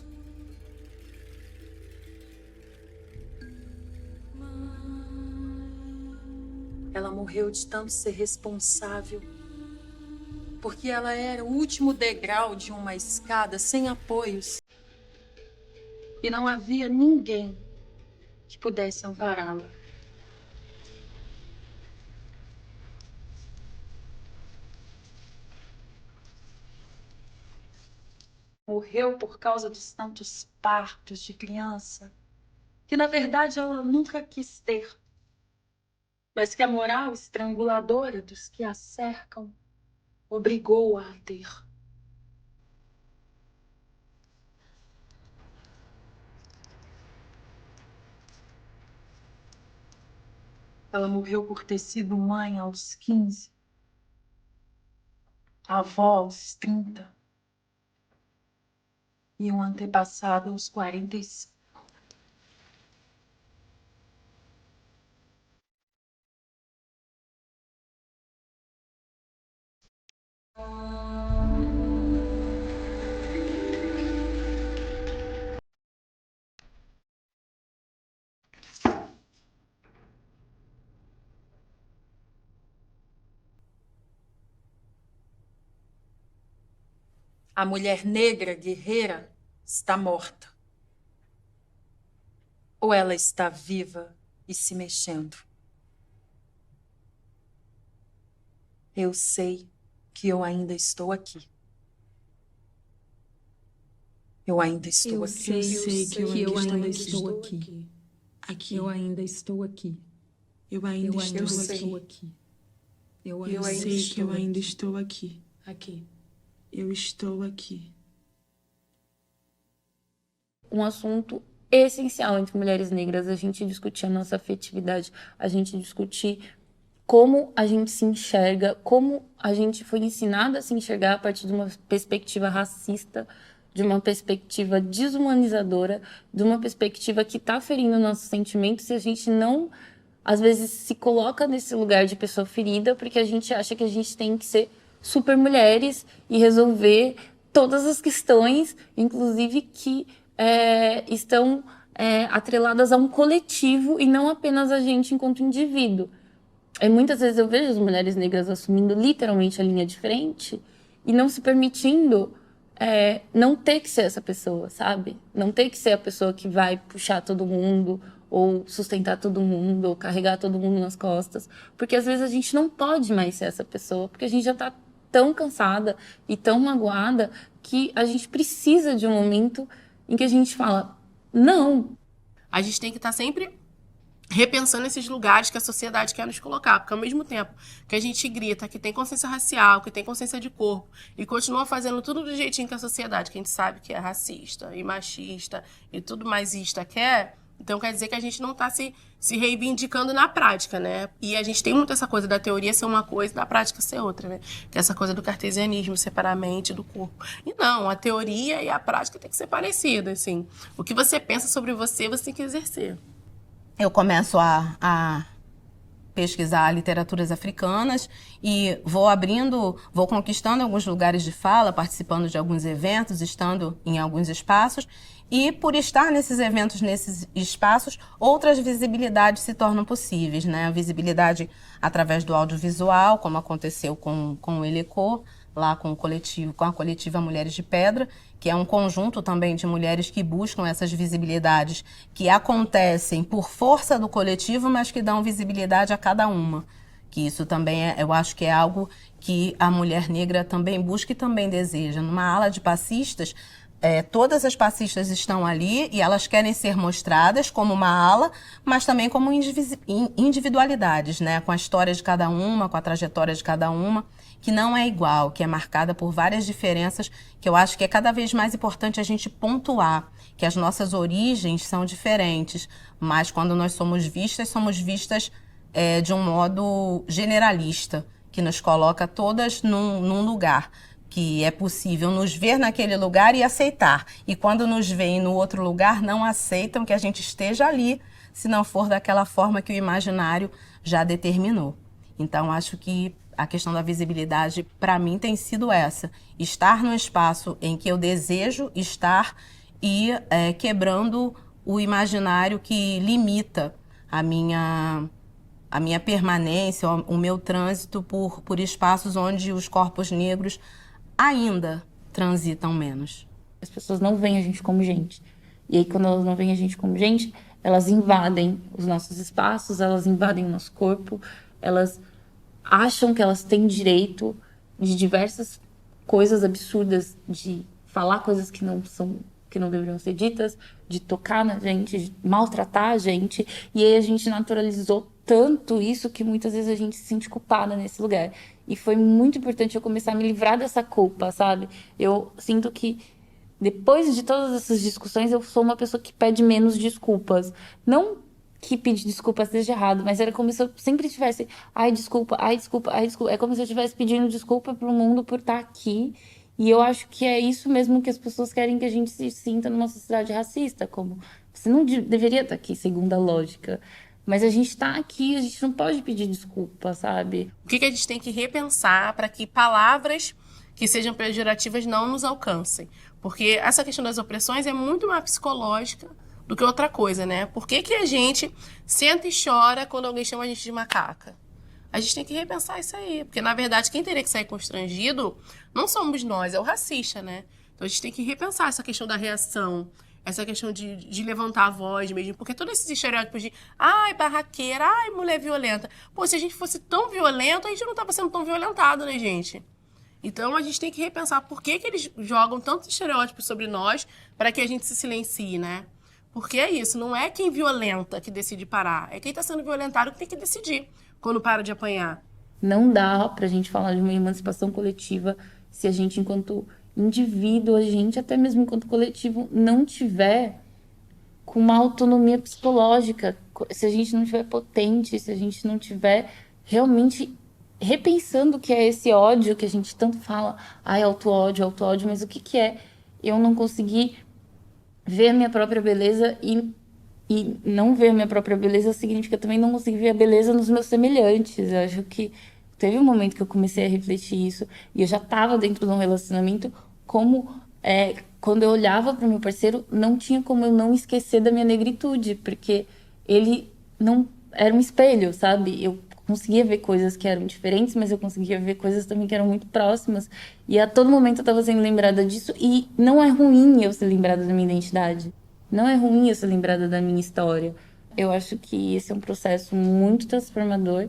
Ela morreu de tanto ser responsável, porque ela era o último degrau de uma escada sem apoios. E não havia ninguém que pudesse ampará-la. Morreu por causa dos tantos partos de criança, que na verdade ela nunca quis ter, mas que a moral estranguladora dos que a cercam obrigou-a a ter. Ela morreu por ter sido mãe aos 15, avó aos 30 e um antepassado aos 45. A mulher negra guerreira está morta. Ou ela está viva e se mexendo. Eu sei que eu ainda estou aqui. Eu ainda estou aqui. Eu sei que eu ainda estou aqui. Eu ainda estou aqui. Eu ainda estou aqui. Eu sei que eu ainda estou aqui. Aqui. Eu estou aqui. Um assunto essencial entre mulheres negras, a gente discutir a nossa afetividade, a gente discutir como a gente se enxerga, como a gente foi ensinada a se enxergar a partir de uma perspectiva racista, de uma perspectiva desumanizadora, de uma perspectiva que está ferindo nossos sentimentos e a gente não, às vezes, se coloca nesse lugar de pessoa ferida porque a gente acha que a gente tem que ser super mulheres e resolver todas as questões, inclusive que estão atreladas a um coletivo e não apenas a gente enquanto indivíduo. Muitas vezes eu vejo as mulheres negras assumindo literalmente a linha de frente e não se permitindo não ter que ser essa pessoa, sabe? Não ter que ser a pessoa que vai puxar todo mundo ou sustentar todo mundo ou carregar todo mundo nas costas. Porque às vezes a gente não pode mais ser essa pessoa, porque a gente já está tão cansada e tão magoada que a gente precisa de um momento em que a gente fala, não. A gente tem que estar sempre repensando esses lugares que a sociedade quer nos colocar, porque ao mesmo tempo que a gente grita que tem consciência racial, que tem consciência de corpo, e continua fazendo tudo do jeitinho que a sociedade, que a gente sabe que é racista e machista e tudo mais ista quer, então quer dizer que a gente não está se reivindicando na prática, né? E a gente tem muito essa coisa da teoria ser uma coisa e da prática ser outra, né? Que é essa coisa do cartesianismo, separar a mente do corpo. E não, a teoria e a prática tem que ser parecida, assim. O que você pensa sobre você, você tem que exercer. Eu começo a pesquisar literaturas africanas e vou conquistando alguns lugares de fala, participando de alguns eventos, estando em alguns espaços. E por estar nesses eventos, nesses espaços, outras visibilidades se tornam possíveis, né? A visibilidade através do audiovisual, como aconteceu com o Elecô, lá com a coletiva Mulheres de Pedra, que é um conjunto também de mulheres que buscam essas visibilidades que acontecem por força do coletivo, mas que dão visibilidade a cada uma. Que isso também eu acho que é algo que a mulher negra também busca e também deseja. Numa ala de passistas, todas as passistas estão ali e elas querem ser mostradas como uma ala, mas também como individualidades, né? Com a história de cada uma, com a trajetória de cada uma, que não é igual, que é marcada por várias diferenças, que eu acho que é cada vez mais importante a gente pontuar, que as nossas origens são diferentes, mas quando nós somos vistas de um modo generalista, que nos coloca todas num lugar, que é possível nos ver naquele lugar e aceitar. E quando nos veem no outro lugar, não aceitam que a gente esteja ali, se não for daquela forma que o imaginário já determinou. Então, acho que a questão da visibilidade, para mim, tem sido essa. Estar no espaço em que eu desejo estar e quebrando o imaginário que limita a minha permanência, o meu trânsito por espaços onde os corpos negros ainda transitam menos. As pessoas não veem a gente como gente. E aí, quando elas não veem a gente como gente, elas invadem os nossos espaços, elas invadem o nosso corpo, elas acham que elas têm direito de diversas coisas absurdas, de falar coisas que não deveriam ser ditas, de tocar na gente, de maltratar a gente. E aí a gente naturalizou tanto isso que muitas vezes a gente se sente culpada nesse lugar. E foi muito importante eu começar a me livrar dessa culpa, sabe? Eu sinto que depois de todas essas discussões, eu sou uma pessoa que pede menos desculpas. Não que pedir desculpa seja errado, mas era como se eu sempre tivesse, ai, desculpa, ai, desculpa, ai, desculpa. É como se eu estivesse pedindo desculpa pro mundo por estar aqui. E eu acho que é isso mesmo que as pessoas querem que a gente se sinta numa sociedade racista, como você não deveria estar aqui, segundo a lógica. Mas a gente tá aqui, a gente não pode pedir desculpa, sabe? O que a gente tem que repensar para que palavras que sejam pejorativas não nos alcancem? Porque essa questão das opressões é muito mais psicológica do que outra coisa, né? Por que a gente senta e chora quando alguém chama a gente de macaca? A gente tem que repensar isso aí. Porque, na verdade, quem teria que sair constrangido não somos nós, é o racista, né? Então, a gente tem que repensar essa questão da reação, essa questão de levantar a voz mesmo. Porque todos esses estereótipos de ai, barraqueira, ai, mulher violenta. Pô, se a gente fosse tão violento, a gente não tava sendo tão violentado, né, gente? Então, a gente tem que repensar por que eles jogam tantos estereótipos sobre nós para que a gente se silencie, né? Porque é isso, não é quem violenta que decide parar, é quem está sendo violentado que tem que decidir quando para de apanhar. Não dá pra gente falar de uma emancipação coletiva se a gente, enquanto indivíduo, a gente, até mesmo enquanto coletivo, não tiver com uma autonomia psicológica, se a gente não tiver potente, se a gente não tiver realmente repensando o que é esse ódio que a gente tanto fala, ai, auto-ódio, mas o que é? Eu não conseguir ver a minha própria beleza e não ver a minha própria beleza significa também não conseguir ver a beleza nos meus semelhantes. Eu acho que teve um momento que eu comecei a refletir isso e eu já estava dentro de um relacionamento quando eu olhava para o meu parceiro, não tinha como eu não esquecer da minha negritude, porque ele não era um espelho, sabe? Eu conseguia ver coisas que eram diferentes, mas eu conseguia ver coisas também que eram muito próximas. E a todo momento eu estava sendo lembrada disso. E não é ruim eu ser lembrada da minha identidade. Não é ruim eu ser lembrada da minha história. Eu acho que esse é um processo muito transformador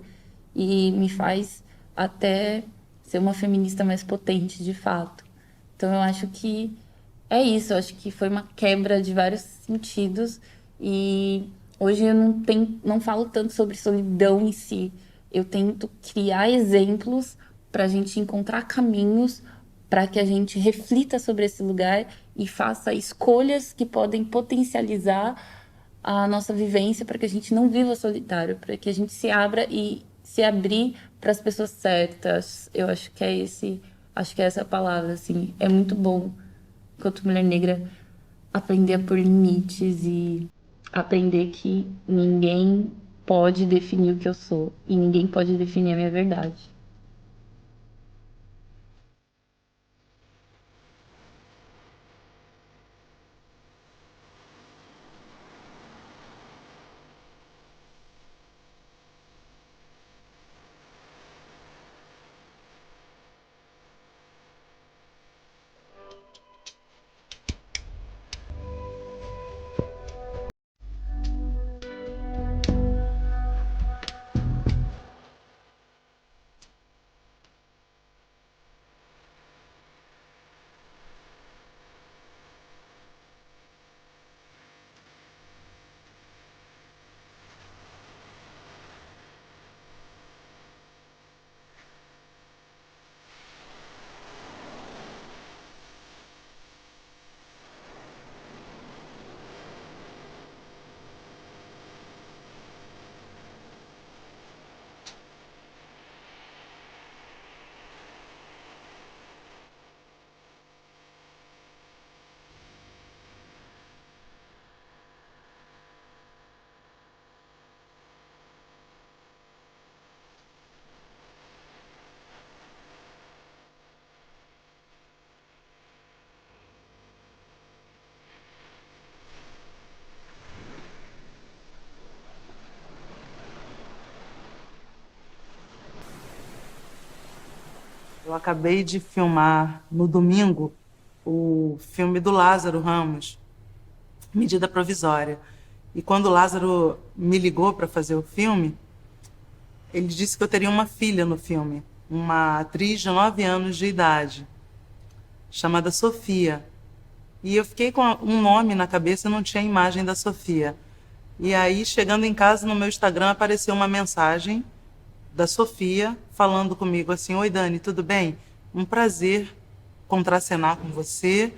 e me faz até ser uma feminista mais potente, de fato. Então eu acho que é isso. Eu acho que foi uma quebra de vários sentidos. E hoje eu não falo tanto sobre solidão em si. Eu tento criar exemplos para a gente encontrar caminhos para que a gente reflita sobre esse lugar e faça escolhas que podem potencializar a nossa vivência para que a gente não viva solitário, para que a gente se abra e se abrir para as pessoas certas. Eu acho que é essa a palavra, assim. É muito bom, enquanto mulher negra, aprender a pôr limites e aprender que ninguém pode definir o que eu sou e ninguém pode definir a minha verdade. Eu acabei de filmar no domingo o filme do Lázaro Ramos, Medida Provisória. E quando o Lázaro me ligou para fazer o filme, ele disse que eu teria uma filha no filme, uma atriz de 9 anos de idade, chamada Sofia. E eu fiquei com um nome na cabeça e não tinha a imagem da Sofia. E aí, chegando em casa, no meu Instagram, apareceu uma mensagem da Sofia falando comigo assim: oi, Dani, tudo bem? Um prazer contracenar com você.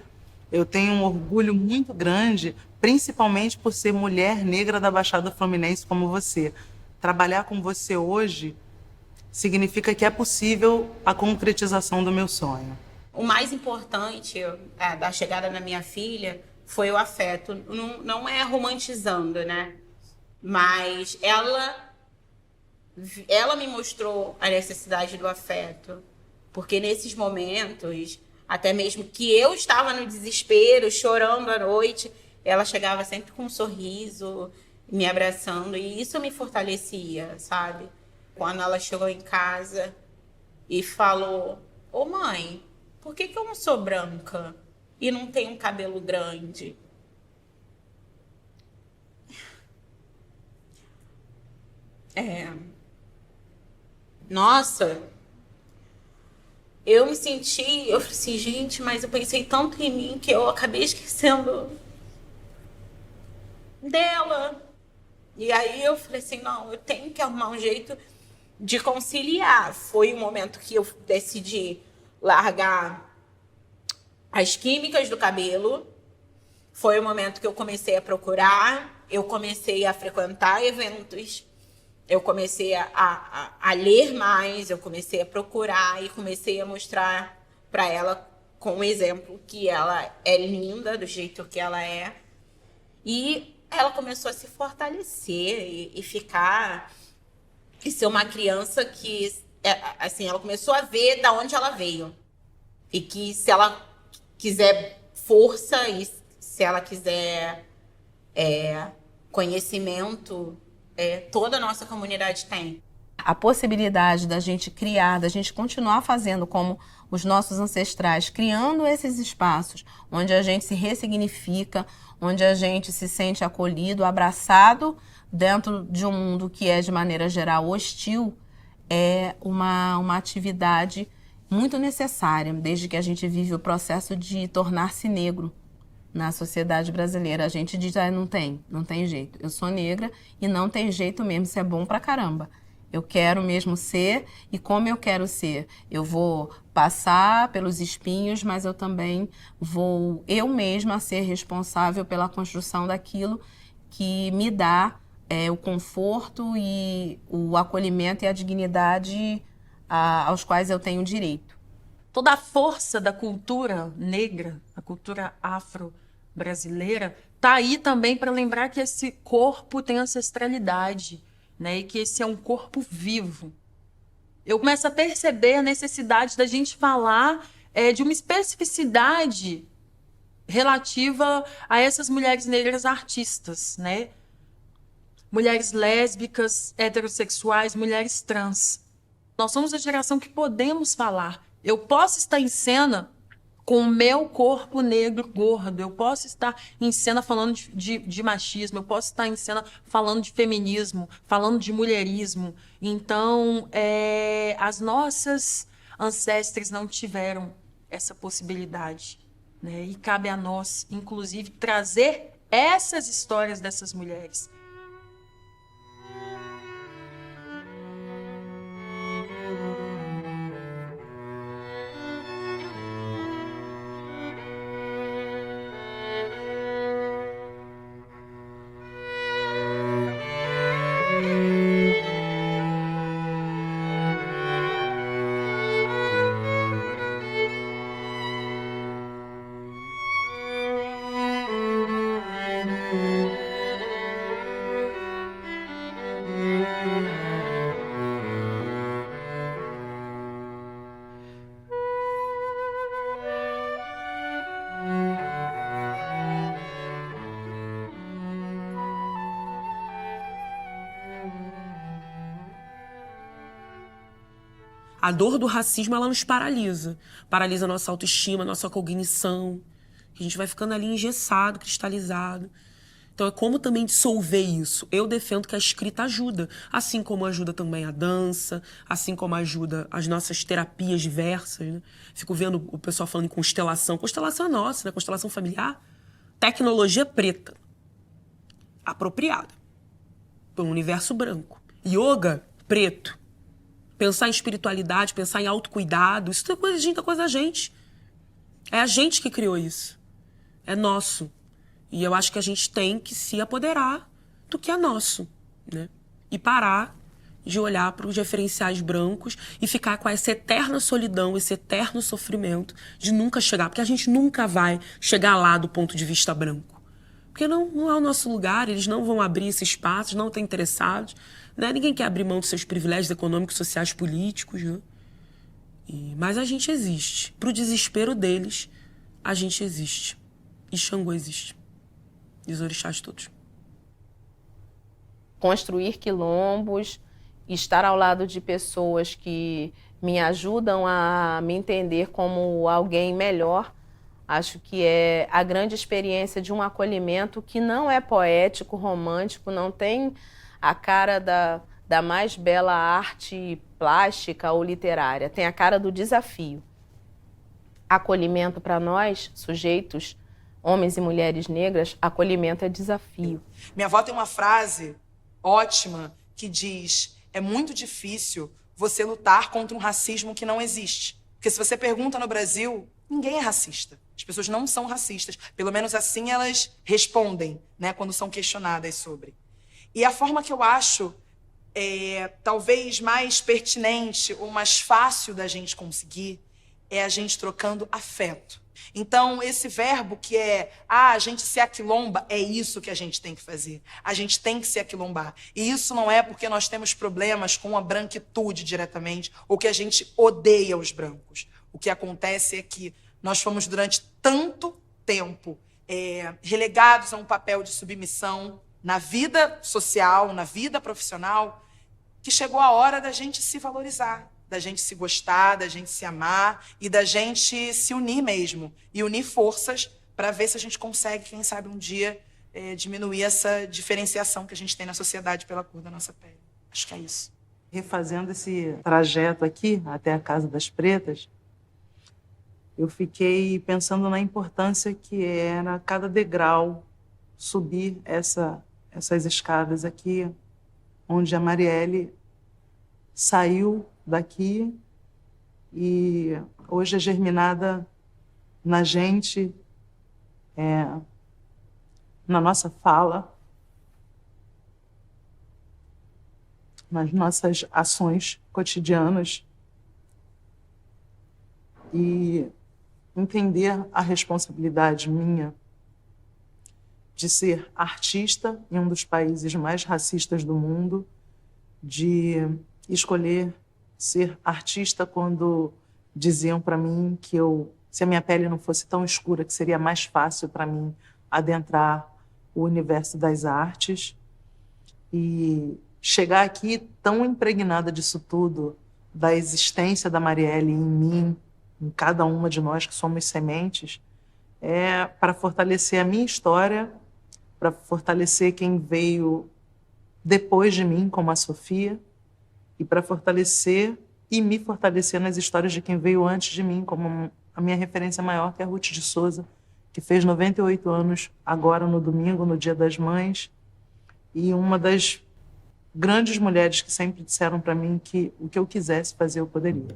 Eu tenho um orgulho muito grande, principalmente por ser mulher negra da Baixada Fluminense como você. Trabalhar com você hoje significa que é possível a concretização do meu sonho. O mais importante da chegada da minha filha foi o afeto. Não é romantizando, né? Mas ela me mostrou a necessidade do afeto. Porque nesses momentos, até mesmo que eu estava no desespero, chorando à noite, ela chegava sempre com um sorriso, me abraçando. E isso me fortalecia, sabe? Quando ela chegou em casa e falou: ô mãe, por que eu não sou branca e não tenho um cabelo grande? Nossa, eu me senti, eu falei assim, gente, mas eu pensei tanto em mim que eu acabei esquecendo dela. E aí eu falei assim, não, eu tenho que arrumar um jeito de conciliar. Foi o momento que eu decidi largar as químicas do cabelo. Foi o momento que eu comecei a procurar, eu comecei a frequentar eventos, eu comecei a ler mais, eu comecei a procurar e comecei a mostrar para ela com um exemplo que ela é linda do jeito que ela é. E ela começou a se fortalecer e ficar... E ser uma criança que, assim, ela começou a ver da onde ela veio. E que se ela quiser força e se ela quiser conhecimento, toda a nossa comunidade tem. A possibilidade da gente criar, da gente continuar fazendo como os nossos ancestrais, criando esses espaços onde a gente se ressignifica, onde a gente se sente acolhido, abraçado dentro de um mundo que é, de maneira geral, hostil, é uma atividade muito necessária, desde que a gente vive o processo de tornar-se negro na sociedade brasileira. A gente diz, não tem jeito. Eu sou negra e não tem jeito mesmo, isso é bom pra caramba. Eu quero mesmo ser, e como eu quero ser, eu vou passar pelos espinhos, mas eu também vou, eu mesma, ser responsável pela construção daquilo que me dá o conforto e o acolhimento e a dignidade aos quais eu tenho direito. Toda a força da cultura negra, a cultura afro-brasileira, está aí também para lembrar que esse corpo tem ancestralidade, né? E que esse é um corpo vivo. Eu começo a perceber a necessidade da gente falar de uma especificidade relativa a essas mulheres negras artistas, né? Mulheres lésbicas, heterossexuais, mulheres trans. Nós somos a geração que podemos falar. Eu posso estar em cena com o meu corpo negro gordo. Eu posso estar em cena falando de machismo. Eu posso estar em cena falando de feminismo, falando de mulherismo. Então, as nossas ancestras não tiveram essa possibilidade, né? E cabe a nós, inclusive, trazer essas histórias dessas mulheres. A dor do racismo, ela nos paralisa. Paralisa a nossa autoestima, a nossa cognição. A gente vai ficando ali engessado, cristalizado. Então é como também dissolver isso. Eu defendo que a escrita ajuda. Assim como ajuda também a dança, assim como ajuda as nossas terapias diversas, né? Fico vendo o pessoal falando em constelação. Constelação é nossa, né? Constelação familiar. Tecnologia preta. Apropriada. Por um universo branco. Yoga, preto. Pensar em espiritualidade, pensar em autocuidado, isso é coisa da gente. É a gente que criou isso. É nosso. E eu acho que a gente tem que se apoderar do que é nosso, né? E parar de olhar para os referenciais brancos e ficar com essa eterna solidão, esse eterno sofrimento de nunca chegar. Porque a gente nunca vai chegar lá do ponto de vista branco. Porque não é o nosso lugar, eles não vão abrir esse espaço, não estão interessados. Né? Ninguém quer abrir mão dos seus privilégios econômicos, sociais, políticos. Né? Mas a gente existe. Para o desespero deles, a gente existe. E Xangô existe. E os orixás todos. Construir quilombos, estar ao lado de pessoas que me ajudam a me entender como alguém melhor, acho que é a grande experiência de um acolhimento que não é poético, romântico, não tem a cara da mais bela arte plástica ou literária. Tem a cara do desafio. Acolhimento para nós, sujeitos, homens e mulheres negras, acolhimento é desafio. Minha avó tem uma frase ótima que diz: é muito difícil você lutar contra um racismo que não existe. Porque se você pergunta no Brasil, ninguém é racista. As pessoas não são racistas. Pelo menos assim elas respondem, né, quando são questionadas sobre. E a forma que eu acho talvez mais pertinente ou mais fácil da gente conseguir é a gente trocando afeto. Então, esse verbo que a gente se aquilomba, é isso que a gente tem que fazer. A gente tem que se aquilombar. E isso não é porque nós temos problemas com a branquitude diretamente ou que a gente odeia os brancos. O que acontece é que nós fomos durante tanto tempo relegados a um papel de submissão na vida social, na vida profissional, que chegou a hora da gente se valorizar, da gente se gostar, da gente se amar e da gente se unir mesmo. E unir forças para ver se a gente consegue, quem sabe, um dia diminuir essa diferenciação que a gente tem na sociedade pela cor da nossa pele. Acho que é isso. Refazendo esse trajeto aqui, até a Casa das Pretas, eu fiquei pensando na importância que era cada degrau subir essas escadas aqui, onde a Marielle saiu daqui e hoje é germinada na gente, na nossa fala, nas nossas ações cotidianas e entender a responsabilidade minha de ser artista em um dos países mais racistas do mundo de escolher ser artista quando diziam para mim que se a minha pele não fosse tão escura, que seria mais fácil para mim adentrar o universo das artes. E chegar aqui tão impregnada disso tudo, da existência da Marielle em mim, em cada uma de nós que somos sementes, é para fortalecer a minha história, para fortalecer quem veio depois de mim, como a Sofia, e para fortalecer e me fortalecer nas histórias de quem veio antes de mim, como a minha referência maior, que é a Ruth de Souza, que fez 98 anos agora no domingo, no Dia das Mães, e uma das grandes mulheres que sempre disseram para mim que o que eu quisesse fazer eu poderia.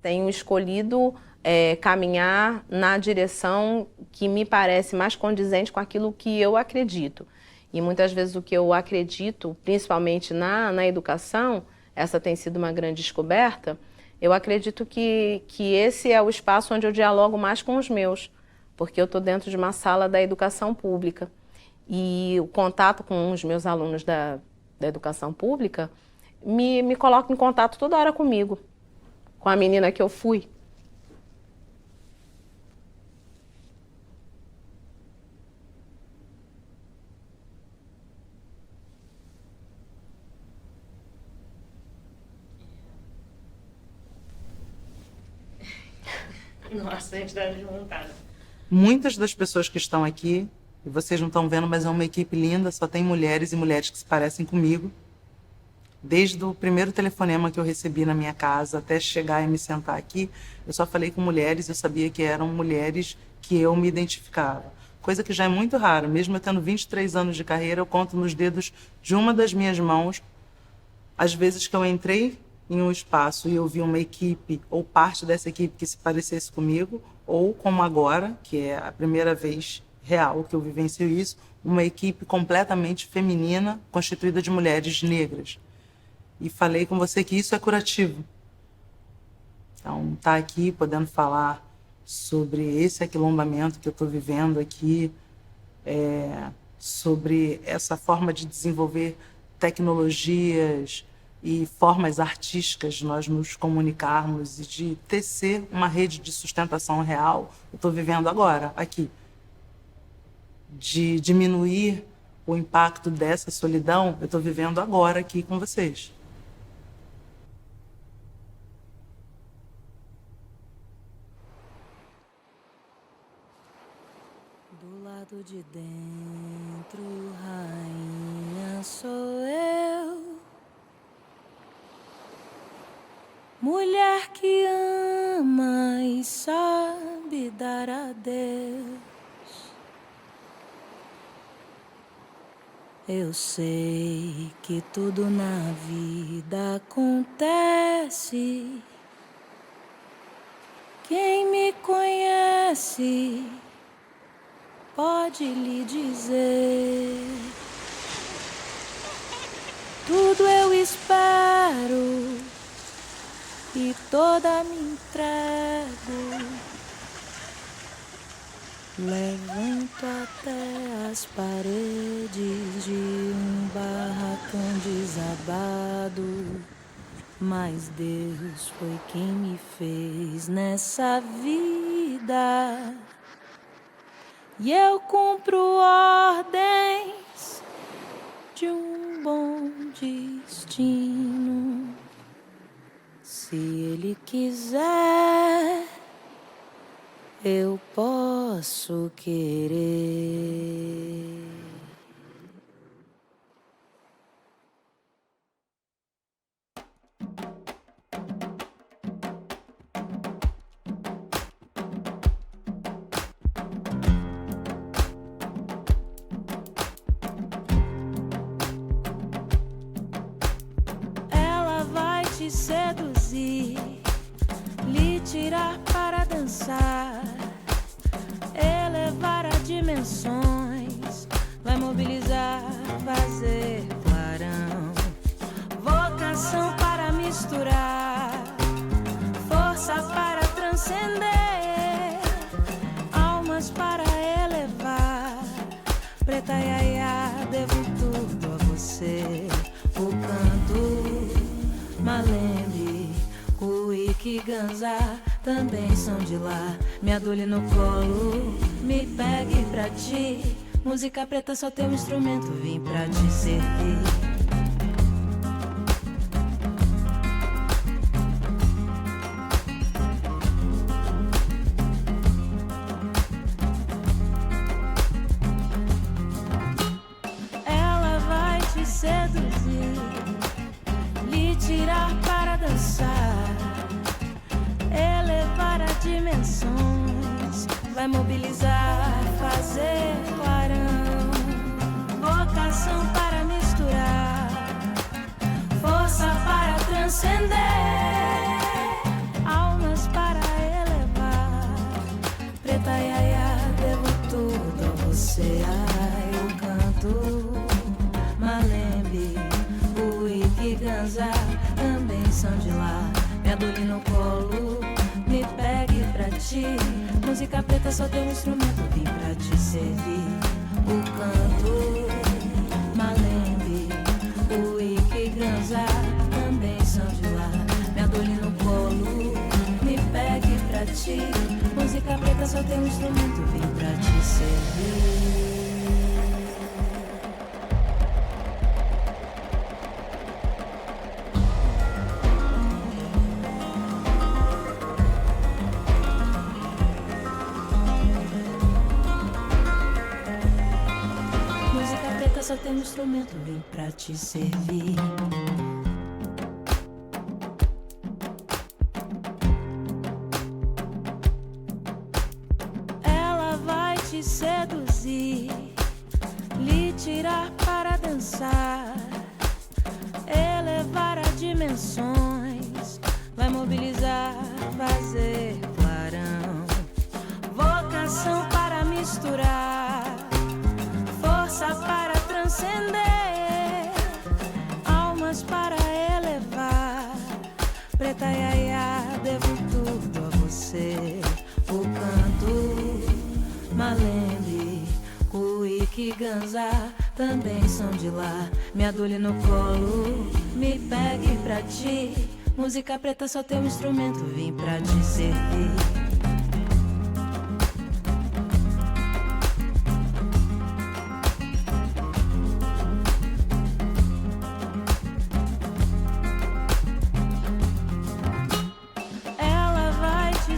Tenho escolhido caminhar na direção que me parece mais condizente com aquilo que eu acredito. E muitas vezes o que eu acredito, principalmente na educação, essa tem sido uma grande descoberta, eu acredito que esse é o espaço onde eu dialogo mais com os meus, porque eu estou dentro de uma sala da educação pública. E o contato com os meus alunos da educação pública me coloca em contato toda hora comigo, com a menina que eu fui. Nossa, a gente dá desmontada. Muitas das pessoas que estão aqui, e vocês não estão vendo, mas é uma equipe linda, só tem mulheres e mulheres que se parecem comigo. Desde o primeiro telefonema que eu recebi na minha casa até chegar e me sentar aqui, eu só falei com mulheres, eu sabia que eram mulheres que eu me identificava. Coisa que já é muito raro, mesmo eu tendo 23 anos de carreira, eu conto nos dedos de uma das minhas mãos as vezes que eu entrei em um espaço e eu vi uma equipe ou parte dessa equipe que se parecesse comigo, ou como agora, que é a primeira vez real que eu vivencio isso, uma equipe completamente feminina, constituída de mulheres negras. E falei com você que isso é curativo. Então, estar aqui podendo falar sobre esse aquilombamento que eu estou vivendo aqui, sobre essa forma de desenvolver tecnologias e formas artísticas de nós nos comunicarmos e de tecer uma rede de sustentação real, eu estou vivendo agora, aqui. De diminuir o impacto dessa solidão, eu estou vivendo agora aqui com vocês. Do lado de dentro, rainha sou eu, mulher que ama ama e sabe dar adeus. Eu sei que tudo na vida acontece. Quem me conhece pode lhe dizer. Tudo eu espero e toda me entrego. Levanto até as paredes de um barracão desabado. Mas Deus foi quem me fez nessa vida. E eu cumpro ordens de um bom destino. Se Ele quiser, eu posso querer. Ela vai te seduzir, lhe tirar para dançar, elevar a dimensões, vai mobilizar, fazer clarão, vocação para misturar, força para transcender, almas para elevar. Preta Yaya, devo tudo a você. O canto, Malembe, o Ikiganza também são de lá. Me adule no colo, me pegue pra ti. Música preta, só teu instrumento, vim pra te servir. Ela vai te seduzir, lhe tirar para dançar, elevar a dimensões, vai mobilizar, fazer clarão, vocação para misturar, força para transcender, almas para elevar. Preta Yaya, devo tudo a você. Ai, eu canto Malembe, o Ikiganza também são de lá. Me adule no colo, me pegue pra ti. Música preta, só teu instrumento, vim pra te servir. O canto, Malembe, o Ikiganza também são de lá. Me adule no colo, me pegue pra ti. Música preta, só teu instrumento, vim pra te servir. Só tem um instrumento, vem pra te servir. Ela vai te seduzir, lhe tirar para dançar, elevar a dimensões, vai mobilizar, fazer clarão, vocação para misturar, força para transcender, almas para elevar. Preta Yaya, devo tudo a você. O canto, Malembe, o Ikiganza também são de lá. Me adule no colo, me pegue pra ti. Música preta, só teu instrumento, vim pra te servir.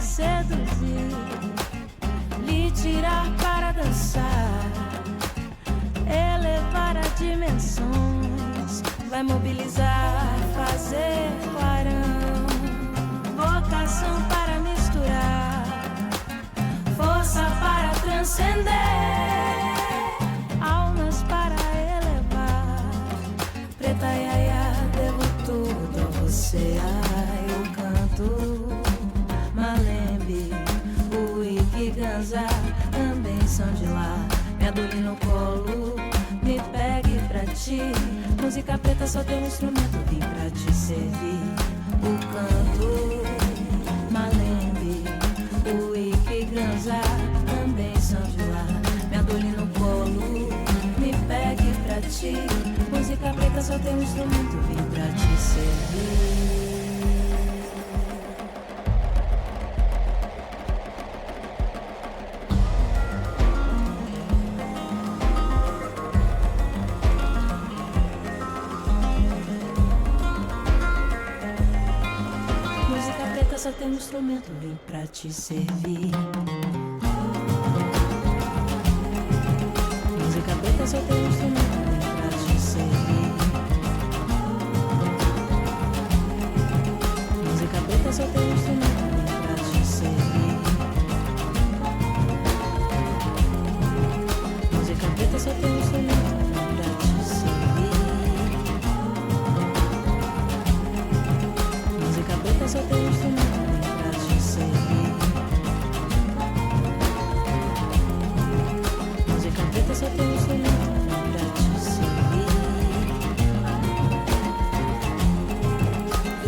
Seduzir, lhe tirar para dançar, elevar a dimensões, vai mobilizar, fazer clarão, vocação para misturar. força para transcender, almas para elevar. Preta Yaya, devo tudo a você. Ai, eu canto Malembe, Uíque, Ganza, também são de lá. Me adule no colo, me pegue pra ti. Música preta só tem um instrumento, vim pra te servir. O canto Malembe, Uíque, Ganza, também são de lá. Me adule no colo, me pegue pra ti. Música preta só tem um instrumento, vim pra te servir. Só tem um instrumento, vem pra te servir. Música preta só tem um instrumento, vem pra te servir. Música preta só tem um instrumento, vem pra te servir. Música preta só tem um instrumento, vem pra te servir. Música preta só tem um instrumento. Só tem um instrumento pra te servir.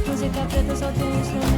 Música preta só tem um instrumento.